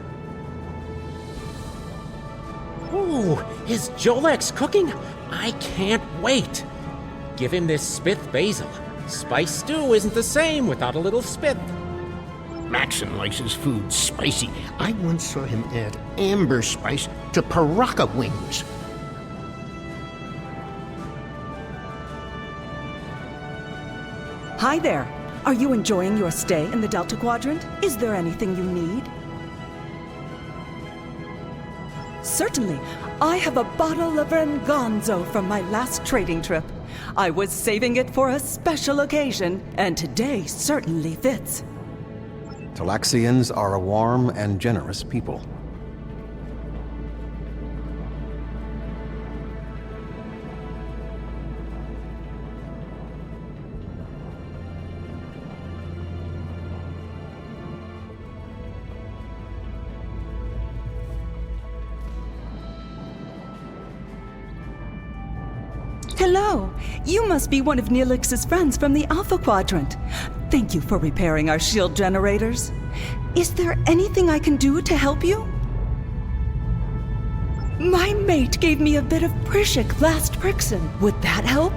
Ooh, is Jolex cooking? I can't wait. Give him this Spith basil. Spice stew isn't the same without a little Spith. Maxon likes his food spicy. I once saw him add amber spice to Paraka wings. Hi there. Are you enjoying your stay in the Delta Quadrant? Is there anything you need? Certainly. I have a bottle of Ranganzo from my last trading trip. I was saving it for a special occasion, and today certainly fits. Talaxians are a warm and generous people. Hello. You must be one of Neelix's friends from the Alpha Quadrant. Thank you for repairing our shield generators. Is there anything I can do to help you? My mate gave me a bit of Prishik last Brixen. Would that help?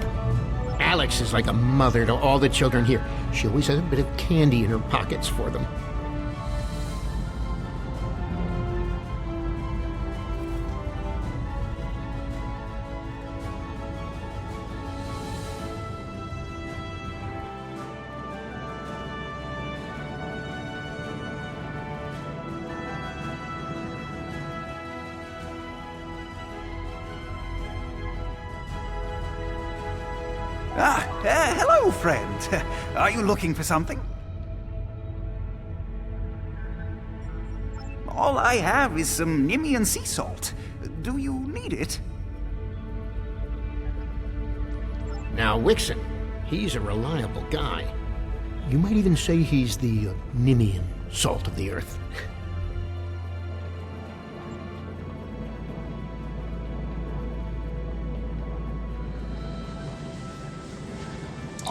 Alex is like a mother to all the children here. She always has a bit of candy in her pockets for them. Hello, friend. Are you looking for something? All I have is some Nimian sea salt. Do you need it? Now, Wixen, he's a reliable guy. You might even say he's the Nimian salt of the earth.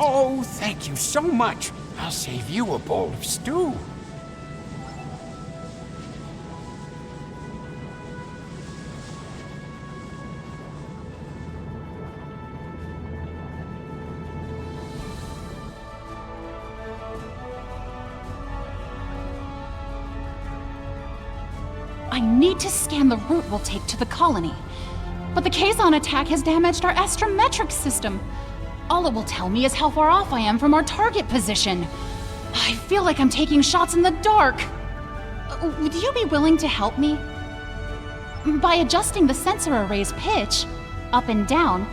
Oh, thank you so much. I'll save you a bowl of stew. I need to scan the route we'll take to the colony. But the Kazon attack has damaged our astrometric system. All it will tell me is how far off I am from our target position. I feel like I'm taking shots in the dark. Would you be willing to help me? By adjusting the sensor array's pitch, up and down,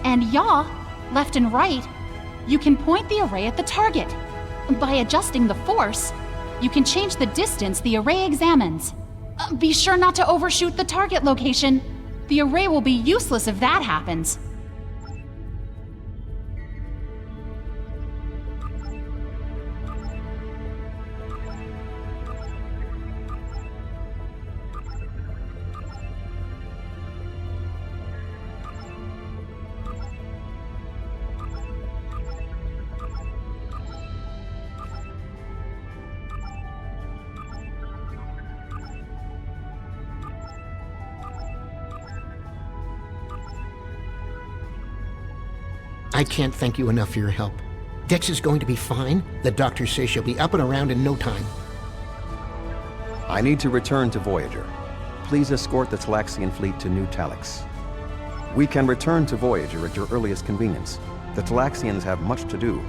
and yaw, left and right, you can point the array at the target. By adjusting the force, you can change the distance the array examines. Be sure not to overshoot the target location. The array will be useless if that happens. I can't thank you enough for your help. Dex is going to be fine. The doctor says she'll be up and around in no time. I need to return to Voyager. Please escort the Talaxian fleet to New Talix. We can return to Voyager at your earliest convenience. The Talaxians have much to do.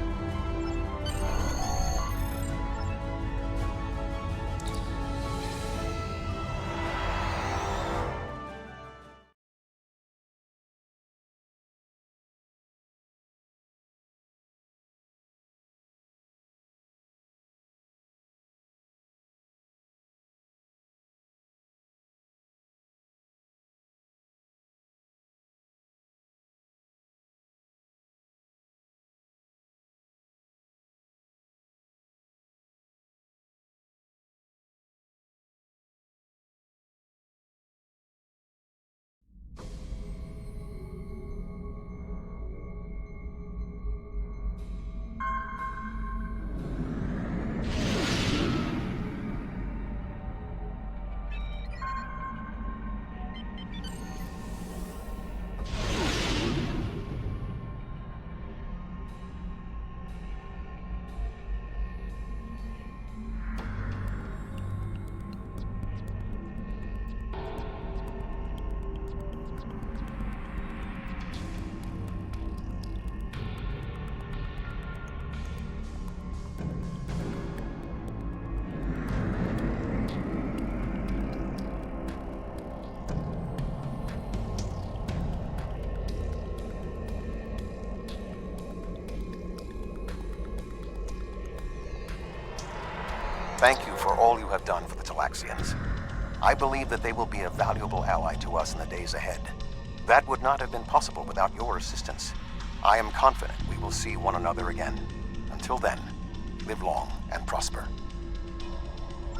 Thank you for all you have done for the Talaxians. I believe that they will be a valuable ally to us in the days ahead. That would not have been possible without your assistance. I am confident we will see one another again. Until then, live long and prosper.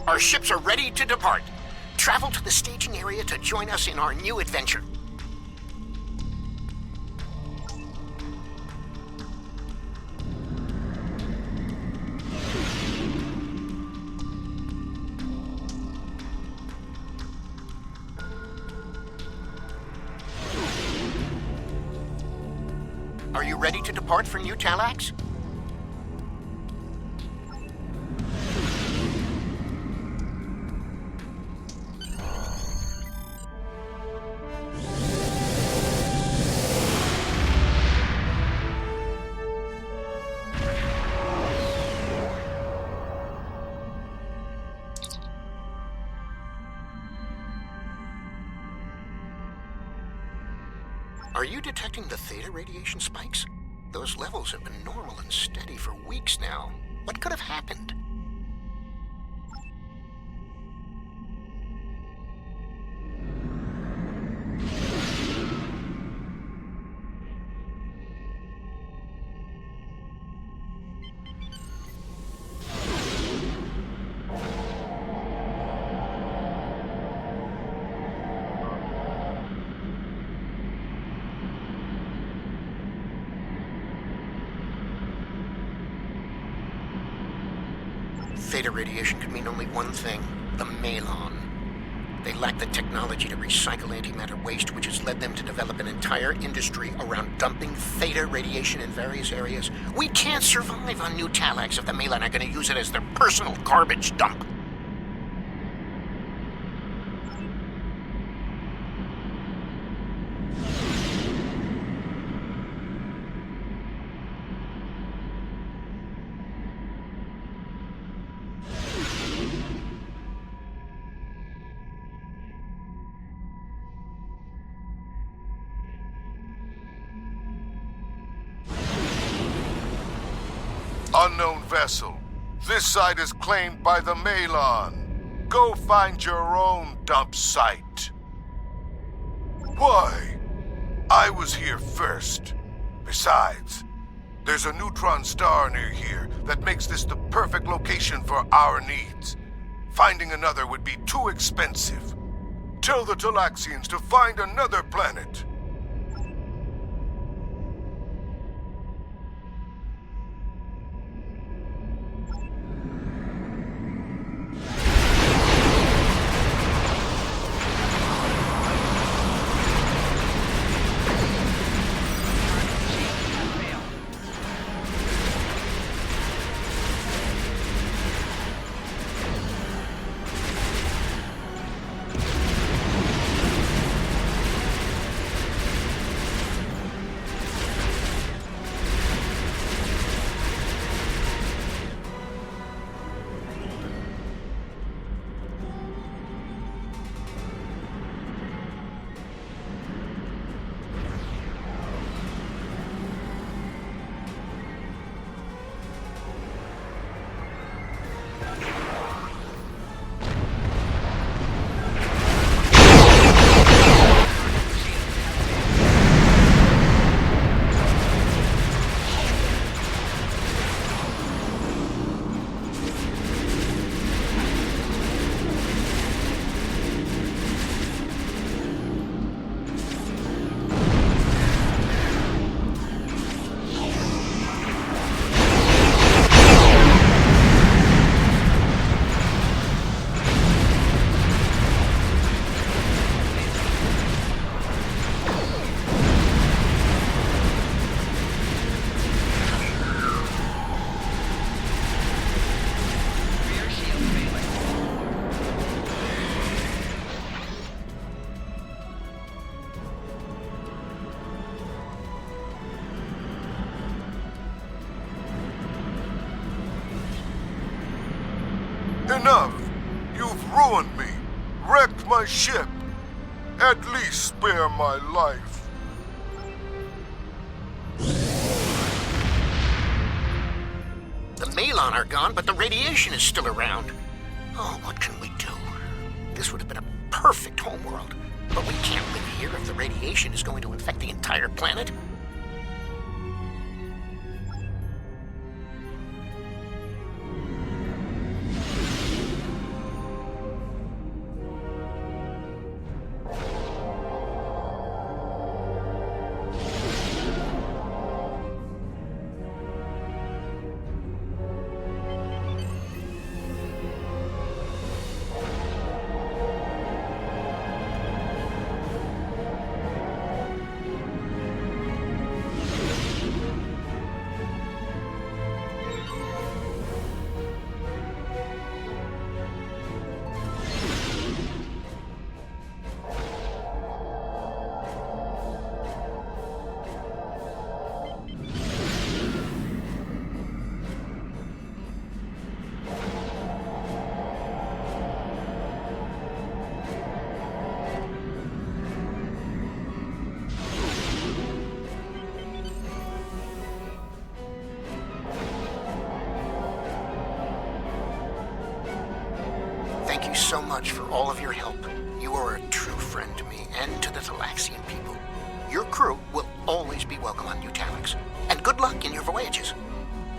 Our ships are ready to depart. Travel to the staging area to join us in our new adventure. Are you ready to depart for New Talax? Are you detecting the theta radiation spikes? Those levels have been normal and steady for weeks now. What could have happened? Theta radiation could mean only one thing: the Malon. They lack the technology to recycle antimatter waste, which has led them to develop an entire industry around dumping theta radiation in various areas. We can't survive on New Talax if the Malon are going to use it as their personal garbage dump. Unknown vessel. This site is claimed by the Malon. Go find your own dump site. Why? I was here first. Besides, there's a neutron star near here that makes this the perfect location for our needs. Finding another would be too expensive. Tell the Talaxians to find another planet. Enough! You've ruined me, wrecked my ship. At least spare my life. The Malon are gone, but the radiation is still around. Oh, what can we do? This would have been a perfect homeworld. But we can't live here if the radiation is going to infect the entire planet. Thank you so much for all of your help. You are a true friend to me and to the Talaxian people. Your crew will always be welcome on New Talax. And good luck in your voyages.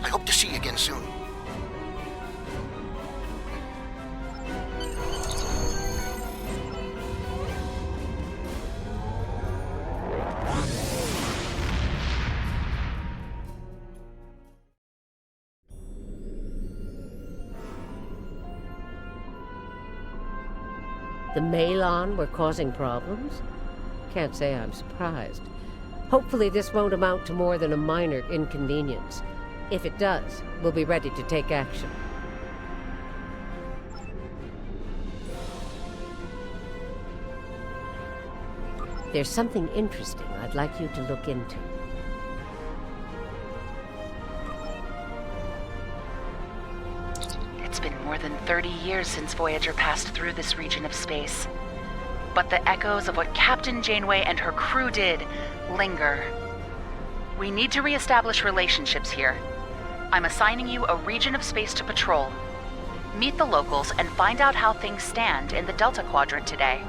I hope to see you again soon. The Malon were causing problems? Can't say I'm surprised. Hopefully this won't amount to more than a minor inconvenience. If it does, we'll be ready to take action. There's something interesting I'd like you to look into. It's been more than 30 years since Voyager passed through this region of space. But the echoes of what Captain Janeway and her crew did linger. We need to reestablish relationships here. I'm assigning you a region of space to patrol. Meet the locals and find out how things stand in the Delta Quadrant today.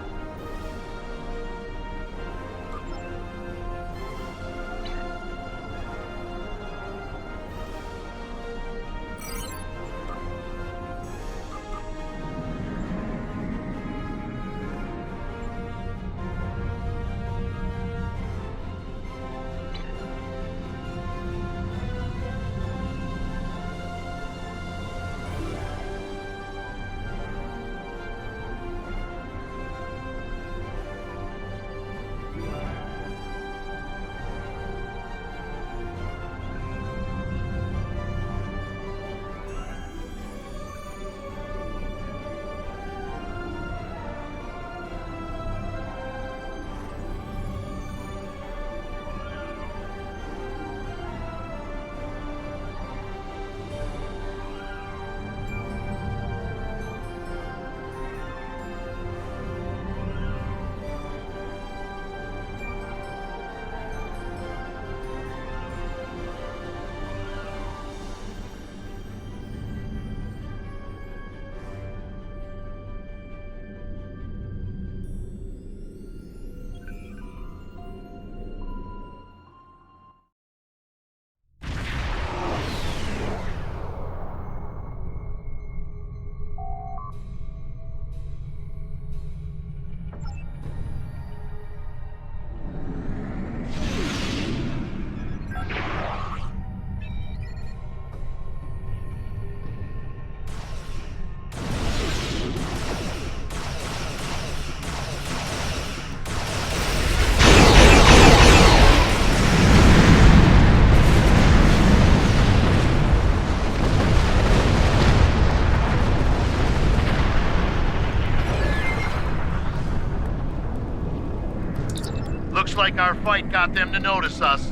Looks like our fight got them to notice us.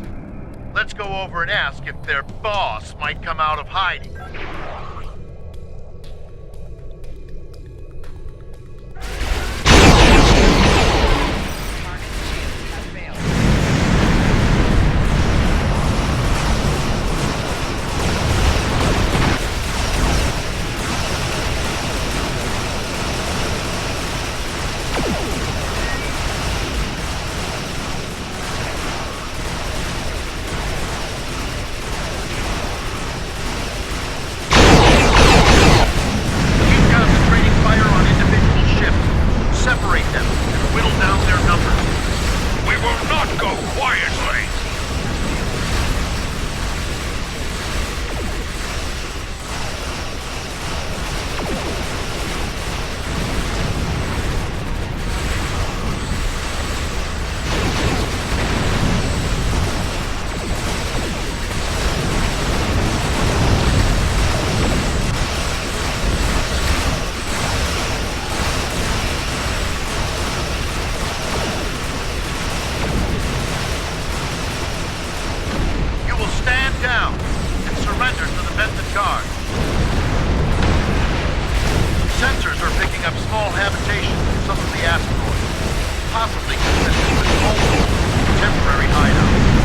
Let's go over and ask if their boss might come out of hiding. down and surrender to the Benton Guard. Sensors are picking up small habitations in some of the asteroids, possibly consistent with multiple temporary hideouts.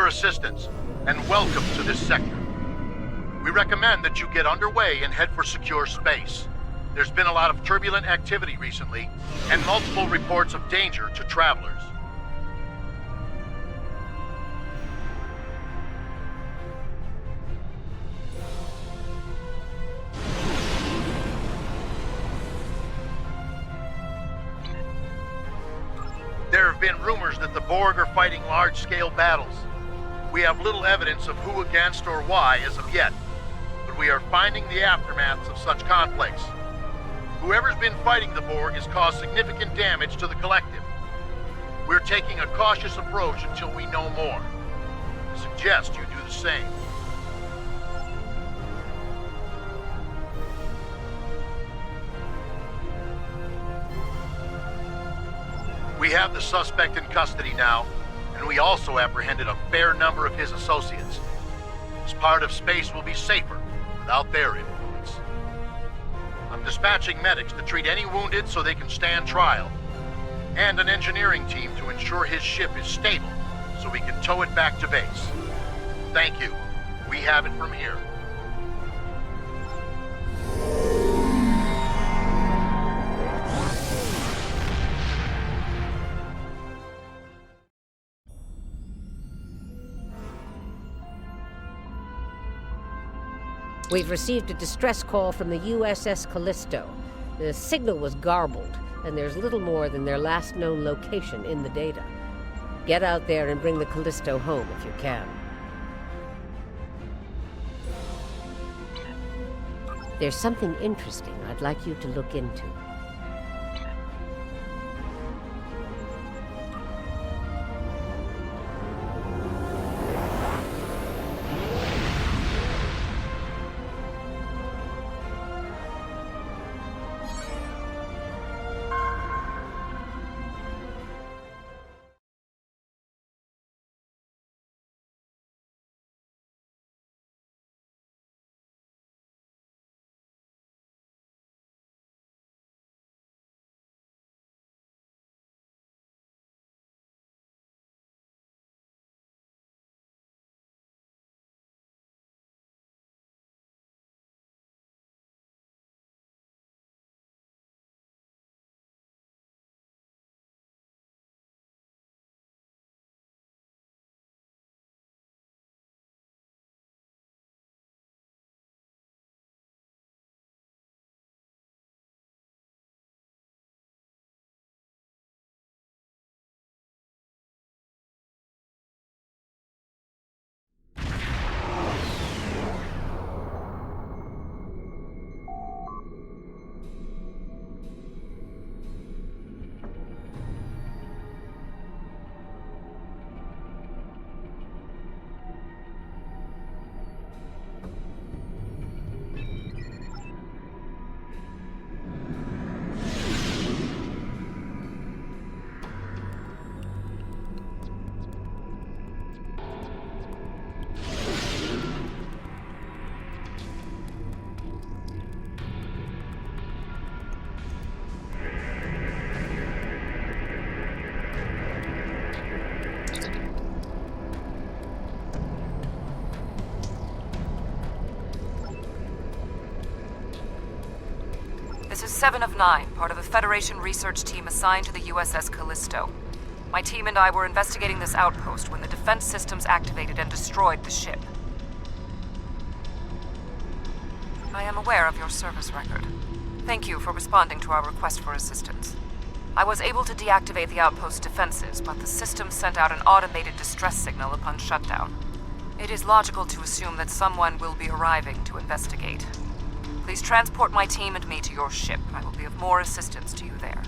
Assistance, and welcome to this sector. We recommend that you get underway and head for secure space. There's been a lot of turbulent activity recently, and multiple reports of danger to travelers. There have been rumors that the Borg are fighting large-scale battles. We have little evidence of who against or why as of yet, but we are finding the aftermaths of such conflicts. Whoever's been fighting the Borg has caused significant damage to the collective. We're taking a cautious approach until we know more. I suggest you do the same. We have the suspect in custody now, and we also apprehended a fair number of his associates. This part of space will be safer without their influence. I'm dispatching medics to treat any wounded so they can stand trial, and an engineering team to ensure his ship is stable so we can tow it back to base. Thank you. We have it from here. We've received a distress call from the USS Callisto. The signal was garbled, and there's little more than their last known location in the data. Get out there and bring the Callisto home if you can. There's something interesting I'd like you to look into. This is 7 of 9, part of a Federation research team assigned to the USS Callisto. My team and I were investigating this outpost when the defense systems activated and destroyed the ship. I am aware of your service record. Thank you for responding to our request for assistance. I was able to deactivate the outpost's defenses, but the system sent out an automated distress signal upon shutdown. It is logical to assume that someone will be arriving to investigate. Please transport my team and me to your ship. I will be of more assistance to you there.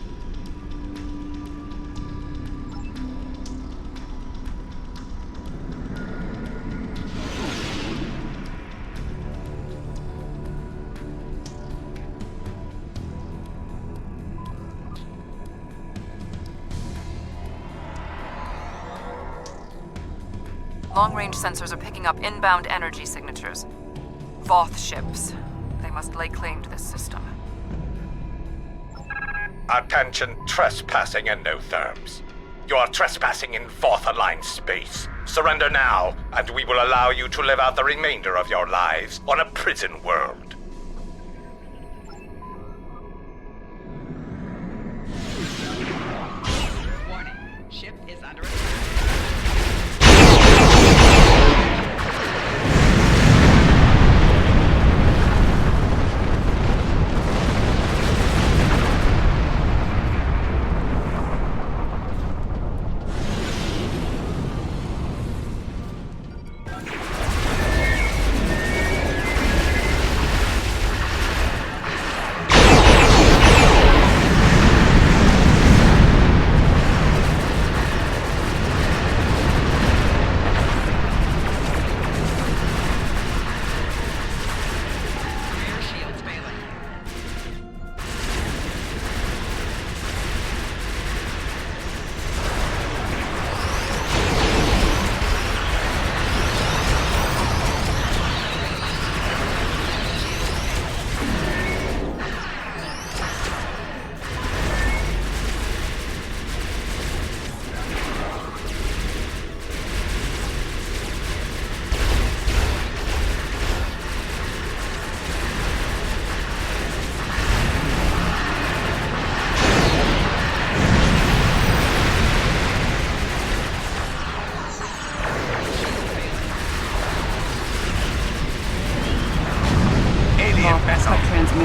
Long-range sensors are picking up inbound energy signatures. Voth ships. They must lay claim to this system. Attention, trespassing endotherms. You are trespassing in Voth-aligned space. Surrender now, and we will allow you to live out the remainder of your lives on a prison world. Warning. Ship is under attack.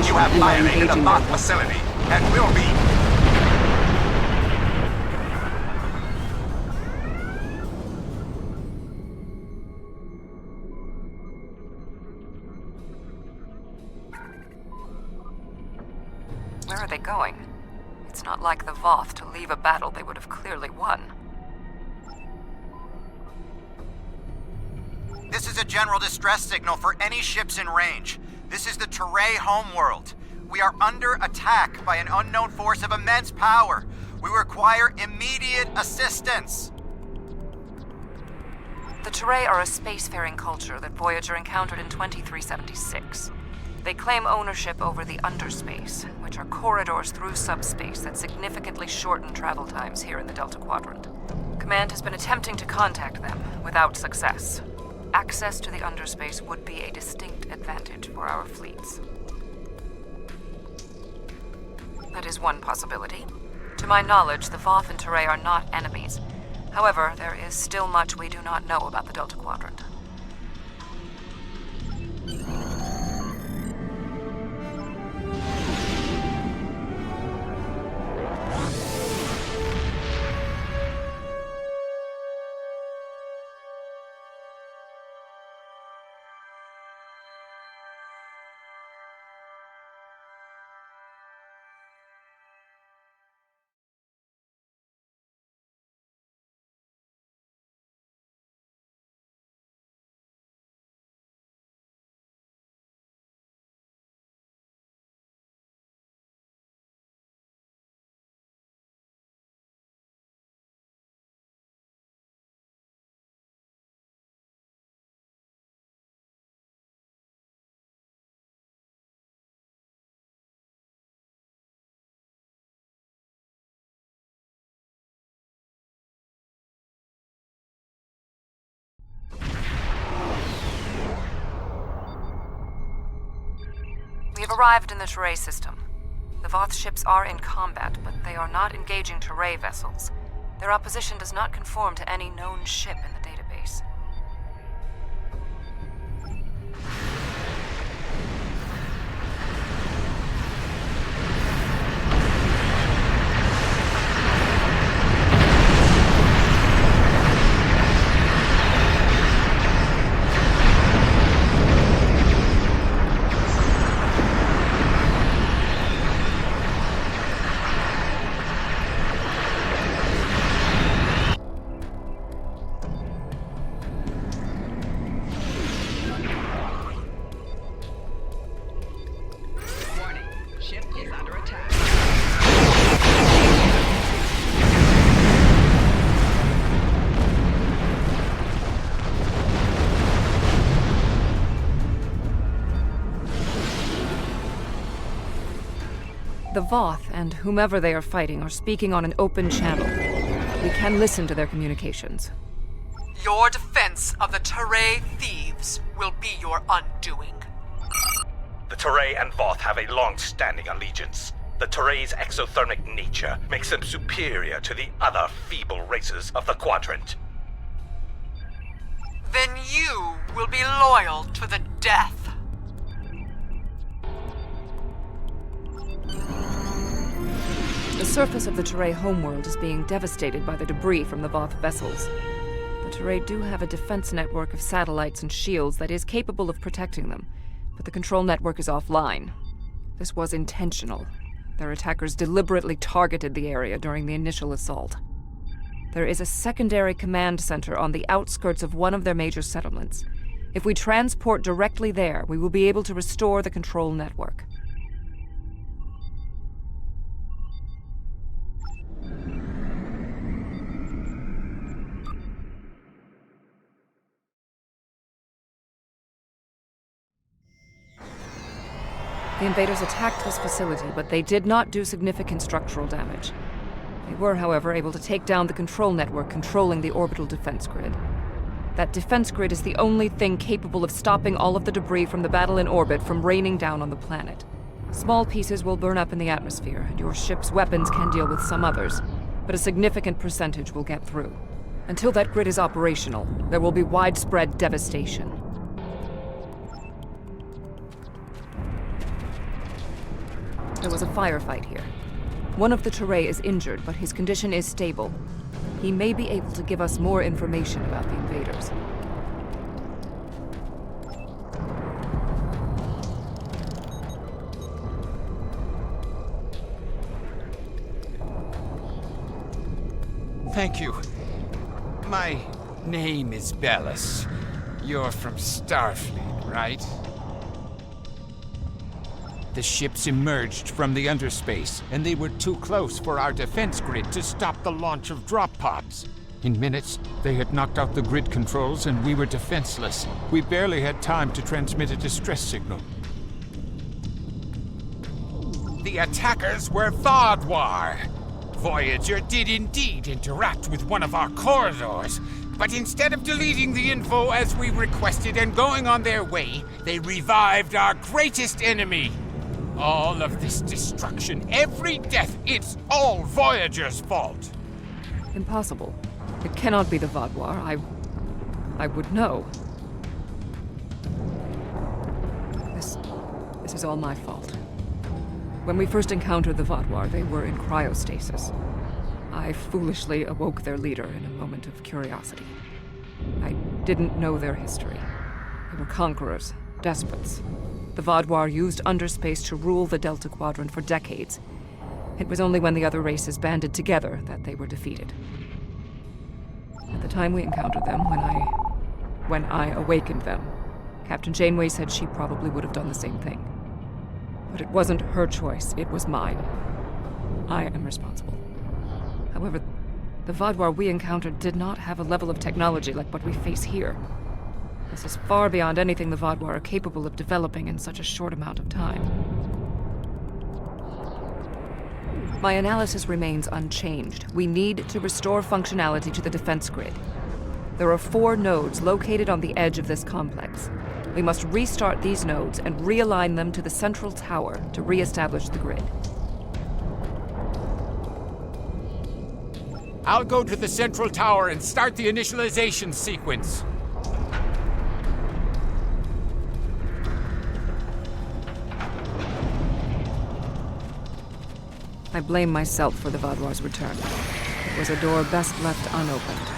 You have violated the Voth facility, and will be. Where are they going? It's not like the Voth to leave a battle they would have clearly won. This is a general distress signal for any ships in range. This is the Teray homeworld. We are under attack by an unknown force of immense power. We require immediate assistance. The Teray are a spacefaring culture that Voyager encountered in 2376. They claim ownership over the Underspace, which are corridors through subspace that significantly shorten travel times here in the Delta Quadrant. Command has been attempting to contact them, without success. Access to the Underspace would be a distinct advantage for our fleets. That is one possibility. To my knowledge, the Voth and Teray are not enemies. However, there is still much we do not know about the Delta Quadrant. We have arrived in the Teray system. The Voth ships are in combat, but they are not engaging Teray vessels. Their opposition does not conform to any known ship in the database. The Voth and whomever they are fighting are speaking on an open channel. We can listen to their communications. Your defense of the Teray thieves will be your undoing. The Teray and Voth have a long-standing allegiance. The Teray's exothermic nature makes them superior to the other feeble races of the Quadrant. Then you will be loyal to the death. The surface of the Teray homeworld is being devastated by the debris from the Voth vessels. The Teray do have a defense network of satellites and shields that is capable of protecting them, but the control network is offline. This was intentional. Their attackers deliberately targeted the area during the initial assault. There is a secondary command center on the outskirts of one of their major settlements. If we transport directly there, we will be able to restore the control network. The invaders attacked this facility, but they did not do significant structural damage. They were, however, able to take down the control network controlling the orbital defense grid. That defense grid is the only thing capable of stopping all of the debris from the battle in orbit from raining down on the planet. Small pieces will burn up in the atmosphere, and your ship's weapons can deal with some others, but a significant percentage will get through. Until that grid is operational, there will be widespread devastation. There was a firefight here. One of the Teray is injured, but his condition is stable. He may be able to give us more information about the invaders. Thank you. My name is Bellis. You're from Starfleet, right? The ships emerged from the underspace, and they were too close for our defense grid to stop the launch of drop pods. In minutes, they had knocked out the grid controls, and we were defenseless. We barely had time to transmit a distress signal. The attackers were Vaadwaur. Voyager did indeed interact with one of our corridors, but instead of deleting the info as we requested and going on their way, they revived our greatest enemy. All of this destruction, every death, it's all Voyager's fault. Impossible. It cannot be the Vaadwaur. I would know. This is all my fault. When we first encountered the Vaadwaur, they were in cryostasis. I foolishly awoke their leader in a moment of curiosity. I didn't know their history. They were conquerors, despots. The Vaadwaur used underspace to rule the Delta Quadrant for decades. It was only when the other races banded together that they were defeated. At the time we encountered them, when I awakened them, Captain Janeway said she probably would have done the same thing. But it wasn't her choice, it was mine. I am responsible. However, the Vaadwaur we encountered did not have a level of technology like what we face here. This is far beyond anything the Vaadwaur are capable of developing in such a short amount of time. My analysis remains unchanged. We need to restore functionality to the defense grid. There are 4 nodes located on the edge of this complex. We must restart these nodes and realign them to the central tower to re-establish the grid. I'll go to the central tower and start the initialization sequence. I blame myself for the Vaadwaur's return. It was a door best left unopened.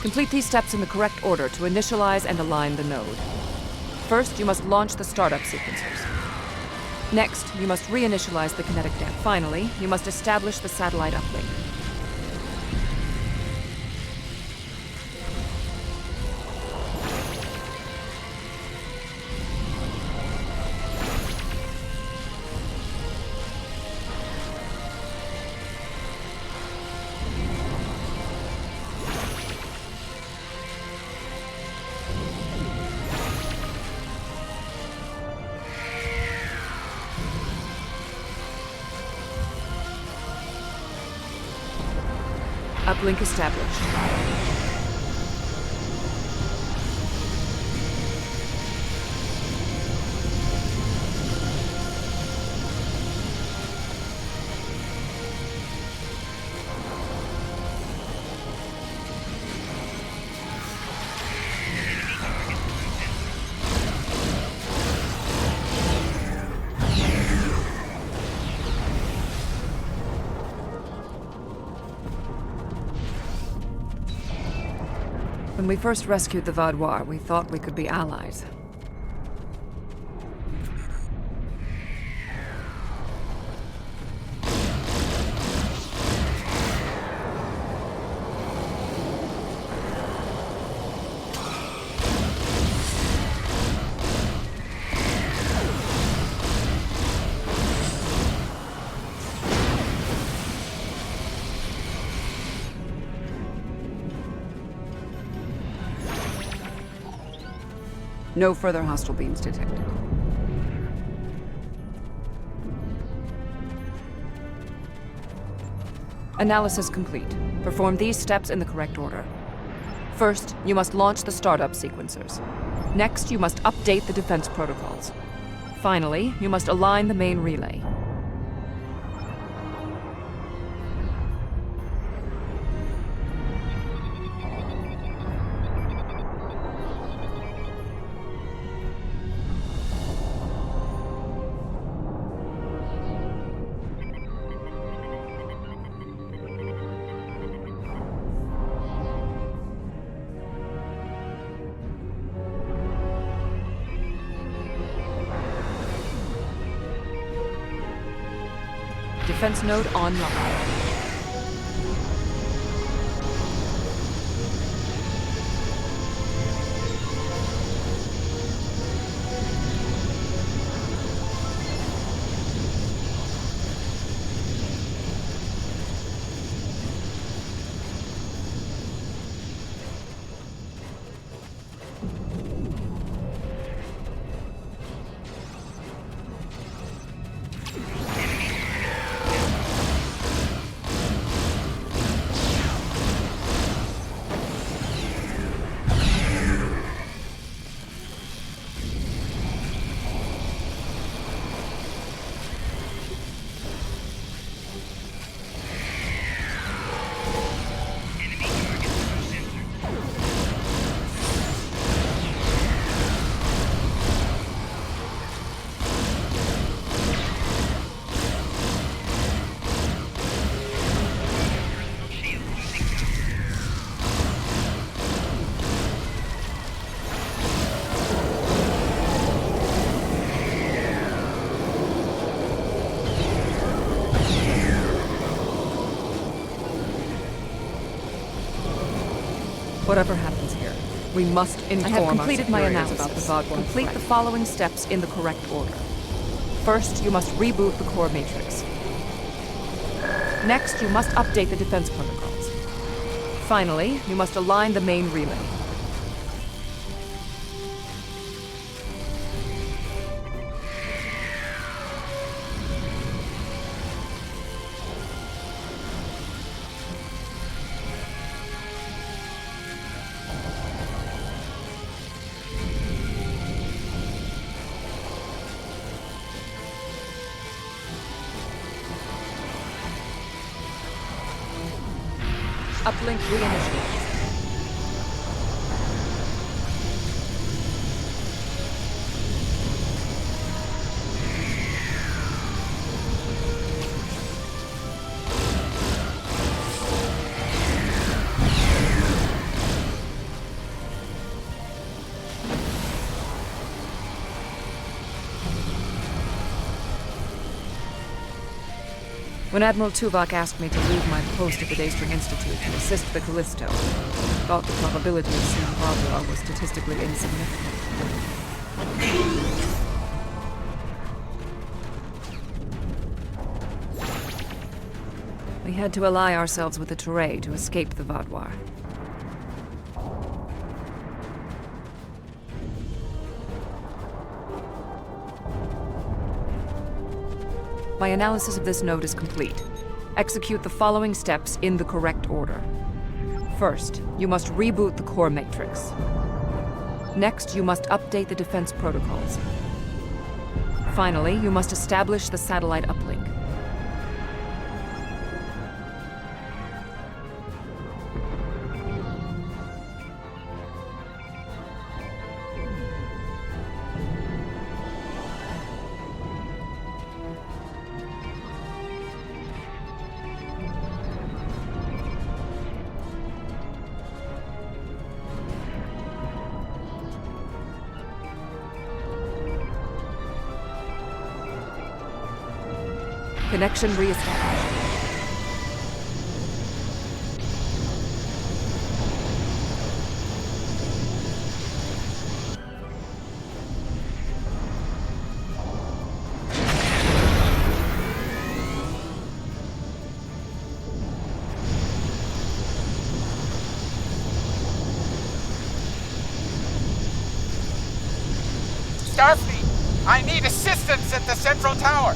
Complete these steps in the correct order to initialize and align the node. First, you must launch the startup sequencers. Next, you must reinitialize the kinetic dam. Finally, you must establish the satellite uplink. Uplink established. When we first rescued the Vaadwaur, we thought we could be allies. No further hostile beams detected. Analysis complete. Perform these steps in the correct order. First, you must launch the startup sequencers. Next, you must update the defense protocols. Finally, you must align the main relay. Defense node online. Whatever happens here, we must inform I have completed my superiors analysis. about the Vodwar Complete threat. the following steps in the correct order. First, you must reboot the core matrix. Next, you must update the defense protocols. Finally, you must align the main relay. Uplink reinitiated. When Admiral Tuvok asked me to leave my post at the Daystrom Institute to assist the Callisto, I thought the probability of seeing Vodwar was statistically insignificant. We had to ally ourselves with the Teray to escape the Vodwar. My analysis of this node is complete. Execute the following steps in the correct order. First, you must reboot the core matrix. Next, you must update the defense protocols. Finally, you must establish the satellite uplink. Connection reestablished. Starfleet, I need assistance at the central tower.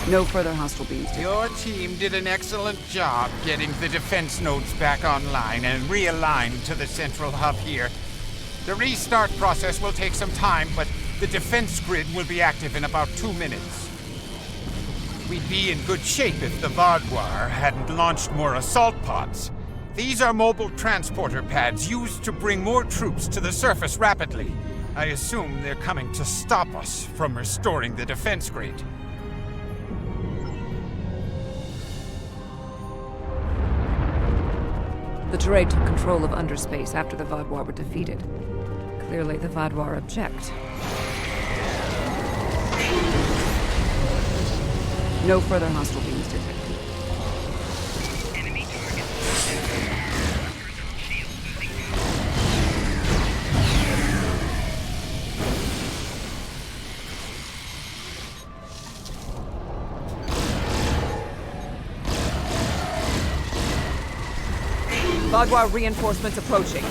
No further hostile beams detected. Your team did an excellent job getting the defense nodes back online and realigned to the central hub here. The restart process will take some time, but the defense grid will be active in about 2 minutes. We'd be in good shape if the Vodwar hadn't launched more assault pods. These are mobile transporter pads used to bring more troops to the surface rapidly. I assume they're coming to stop us from restoring the defense grid. The Teray took control of underspace after the Vodwar were defeated. Clearly, the Vodwar object. No further hostile beams detected. Vaadwaur reinforcements approaching.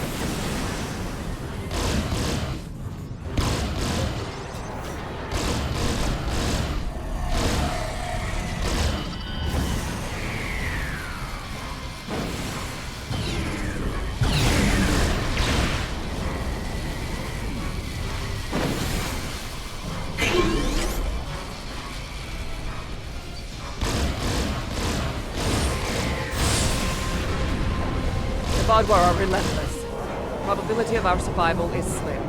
Vaadwaur are relentless. Probability of our survival is slim.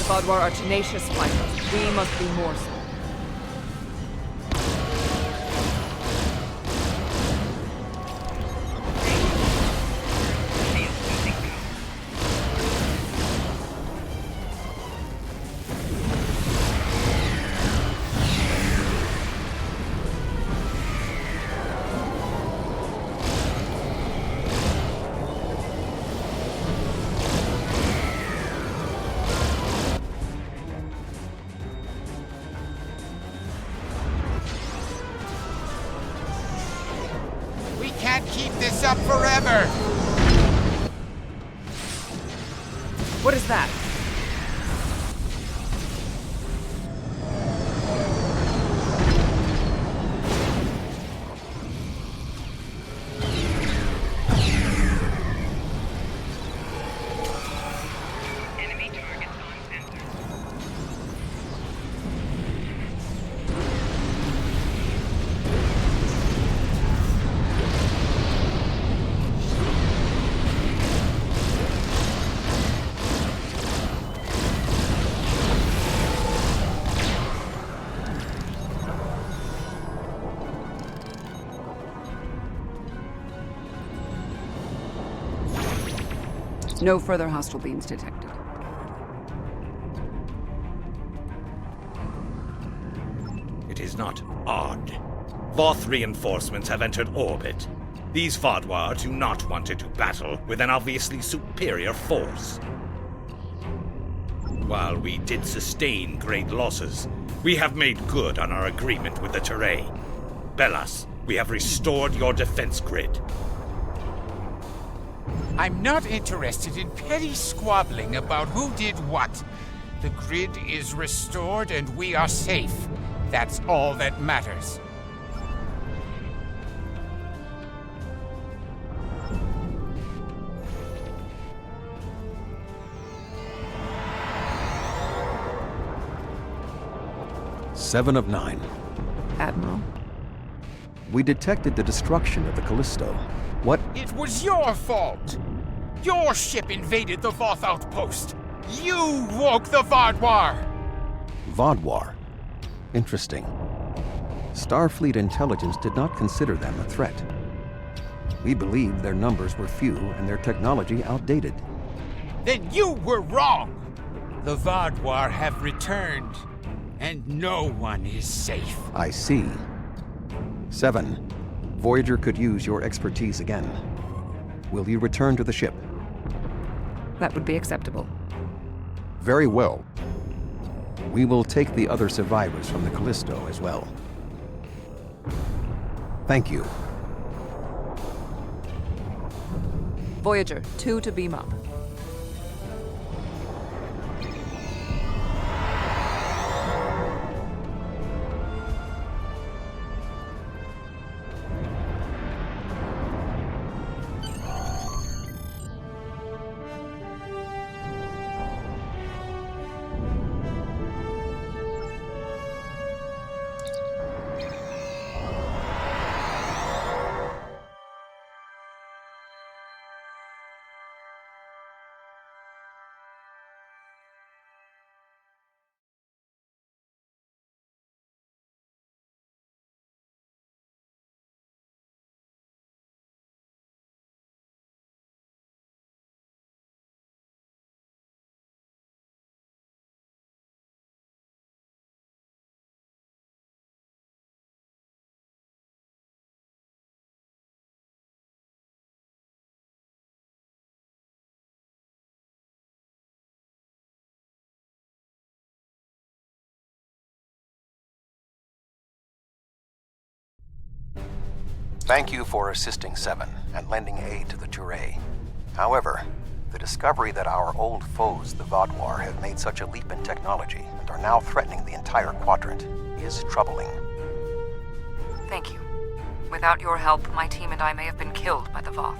Vaadwaur are tenacious fighters. We must be more so. Can't keep this up forever! What is that? No further hostile beams detected. It is not odd. Voth reinforcements have entered orbit. These Vaadwaur do not want to do battle with an obviously superior force. While we did sustain great losses, we have made good on our agreement with the Teray. Bellas, we have restored your defense grid. I'm not interested in petty squabbling about who did what. The grid is restored and we are safe. That's all that matters. Seven of 9. Admiral? We detected the destruction of the Callisto. What? It was your fault! Your ship invaded the Voth outpost! You woke the Vaadwaur! Vaadwaur? Interesting. Starfleet intelligence did not consider them a threat. We believed their numbers were few and their technology outdated. Then you were wrong! The Vaadwaur have returned, and no one is safe. I see. 7. Voyager could use your expertise again. Will you return to the ship? That would be acceptable. Very well. We will take the other survivors from the Callisto as well. Thank you. Voyager, 2 to beam up. Thank you for assisting Seven and lending aid to the Touré. However, the discovery that our old foes, the Vaadwaur, have made such a leap in technology and are now threatening the entire quadrant is troubling. Thank you. Without your help, my team and I may have been killed by the Voth.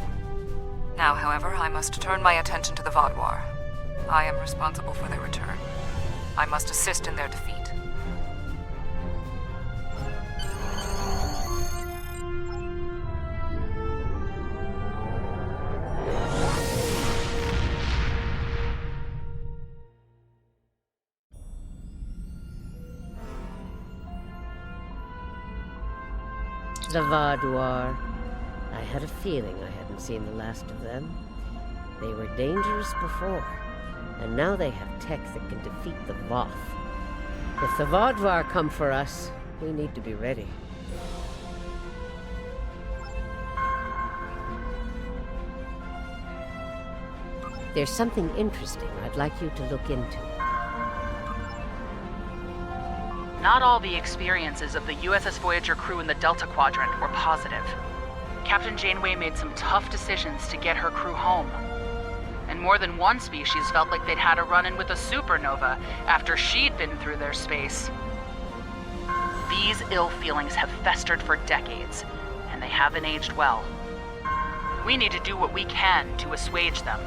Now, however, I must turn my attention to the Vaadwaur. I am responsible for their return. I must assist in their defeat. The Vaadwaur. I had a feeling I hadn't seen the last of them. They were dangerous before, and now they have tech that can defeat the Voth. If the Vaadwaur come for us, we need to be ready. There's something interesting I'd like you to look into. Not all the experiences of the USS Voyager crew in the Delta Quadrant were positive. Captain Janeway made some tough decisions to get her crew home. And more than one species felt like they'd had a run-in with a supernova after she'd been through their space. These ill feelings have festered for decades, and they haven't aged well. We need to do what we can to assuage them.